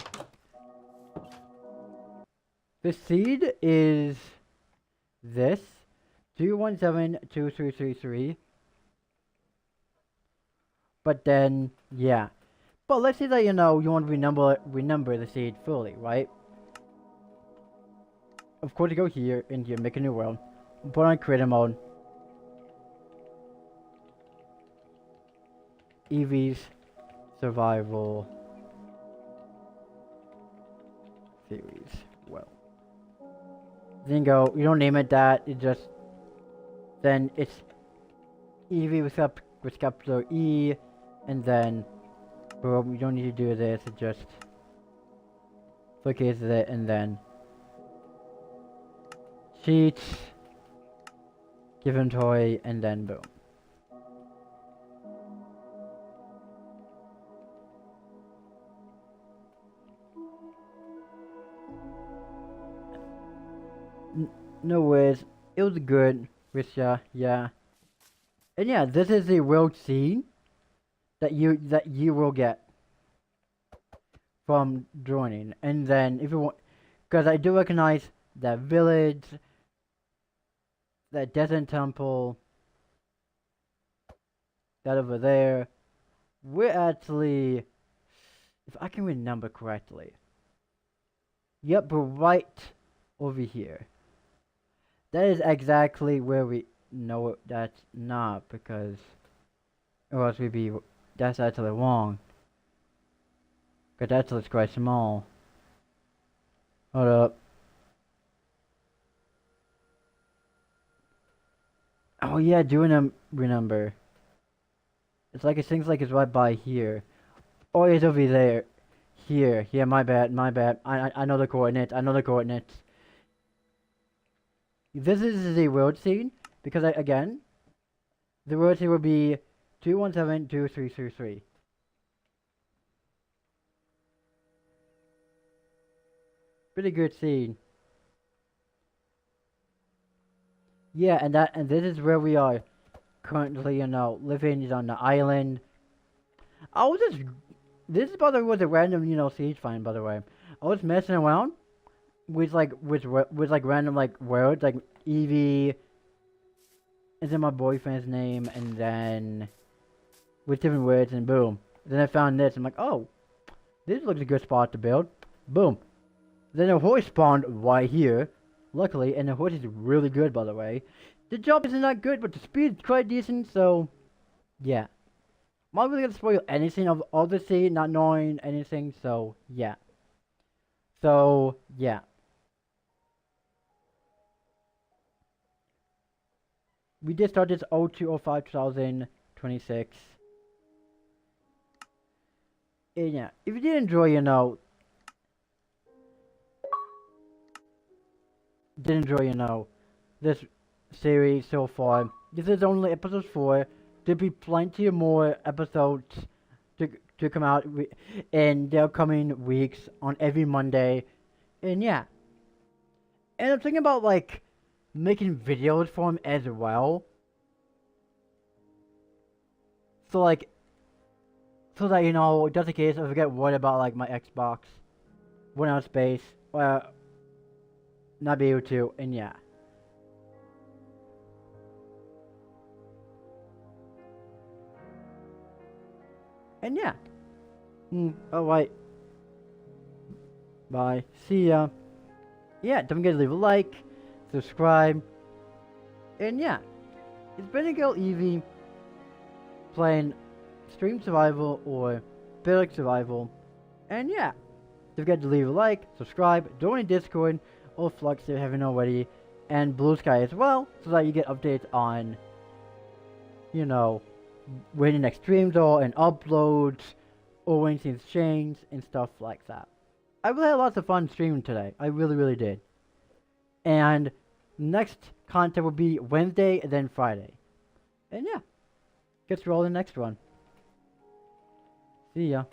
The seed is this 2172333. But then yeah. But let's say that you want to renumber the seed fully, right? Of course, you go here and you make a new world. Put on creator mode. Eevee's survival series. Well, then go. You don't name it that. It just then it's Eevee with capital E, and then boom. You don't need to do this. It just showcases it, and then sheets, given toy, and then boom. No worries, it was good, Risha, yeah. And yeah, this is the world scene that you will get from joining. And then if you want, because I do recognize that village, that desert temple, that over there. We're actually, if I can remember correctly, yep, we're right over here. That is exactly where we know that's not, because or else that's actually wrong. Because that's actually quite small. Hold up. Oh yeah, doing remember. It's like it seems like it's right by here. Oh, it's over there. Here, my bad. I know the coordinates. This is the world scene, because again, the world scene will be 2172333. Pretty good scene. Yeah, and this is where we are currently, living on the island. This is by the way was a random, siege find, by the way. I was messing around with random words like Eevee, and then my boyfriend's name, and then with different words, and boom. Then I found this. I'm like, oh, this looks a good spot to build. Boom. Then a horse spawned right here, luckily, and the horse is really good, by the way. The jump isn't that good, but the speed is quite decent. So, yeah. I'm not really gonna spoil anything of all the scene, not knowing anything. So, yeah. We did start this 02/05/2026. And yeah, if you did enjoy, this series so far, this is only episode 4. There'll be plenty of more episodes to come out in the upcoming weeks on every Monday. And yeah. And I'm thinking about making videos for him as well. So that just in case I forget what about my Xbox, run out of space, not be able to, and yeah. And yeah. Alright. Bye. See ya. Yeah, don't forget to leave a like, subscribe, and yeah. It's been a girl, Eevee. playing Stream Survival or Bedrock Survival. And yeah, don't forget to leave a like, subscribe, join Discord or Flux if you haven't already, and Blue Sky as well, so that you get updates on, you know, when the next streams are and uploads, or when things change and stuff like that. I really had lots of fun streaming today. I really did. And next content will be Wednesday and then Friday. And yeah, guess we're all in the next one. See ya.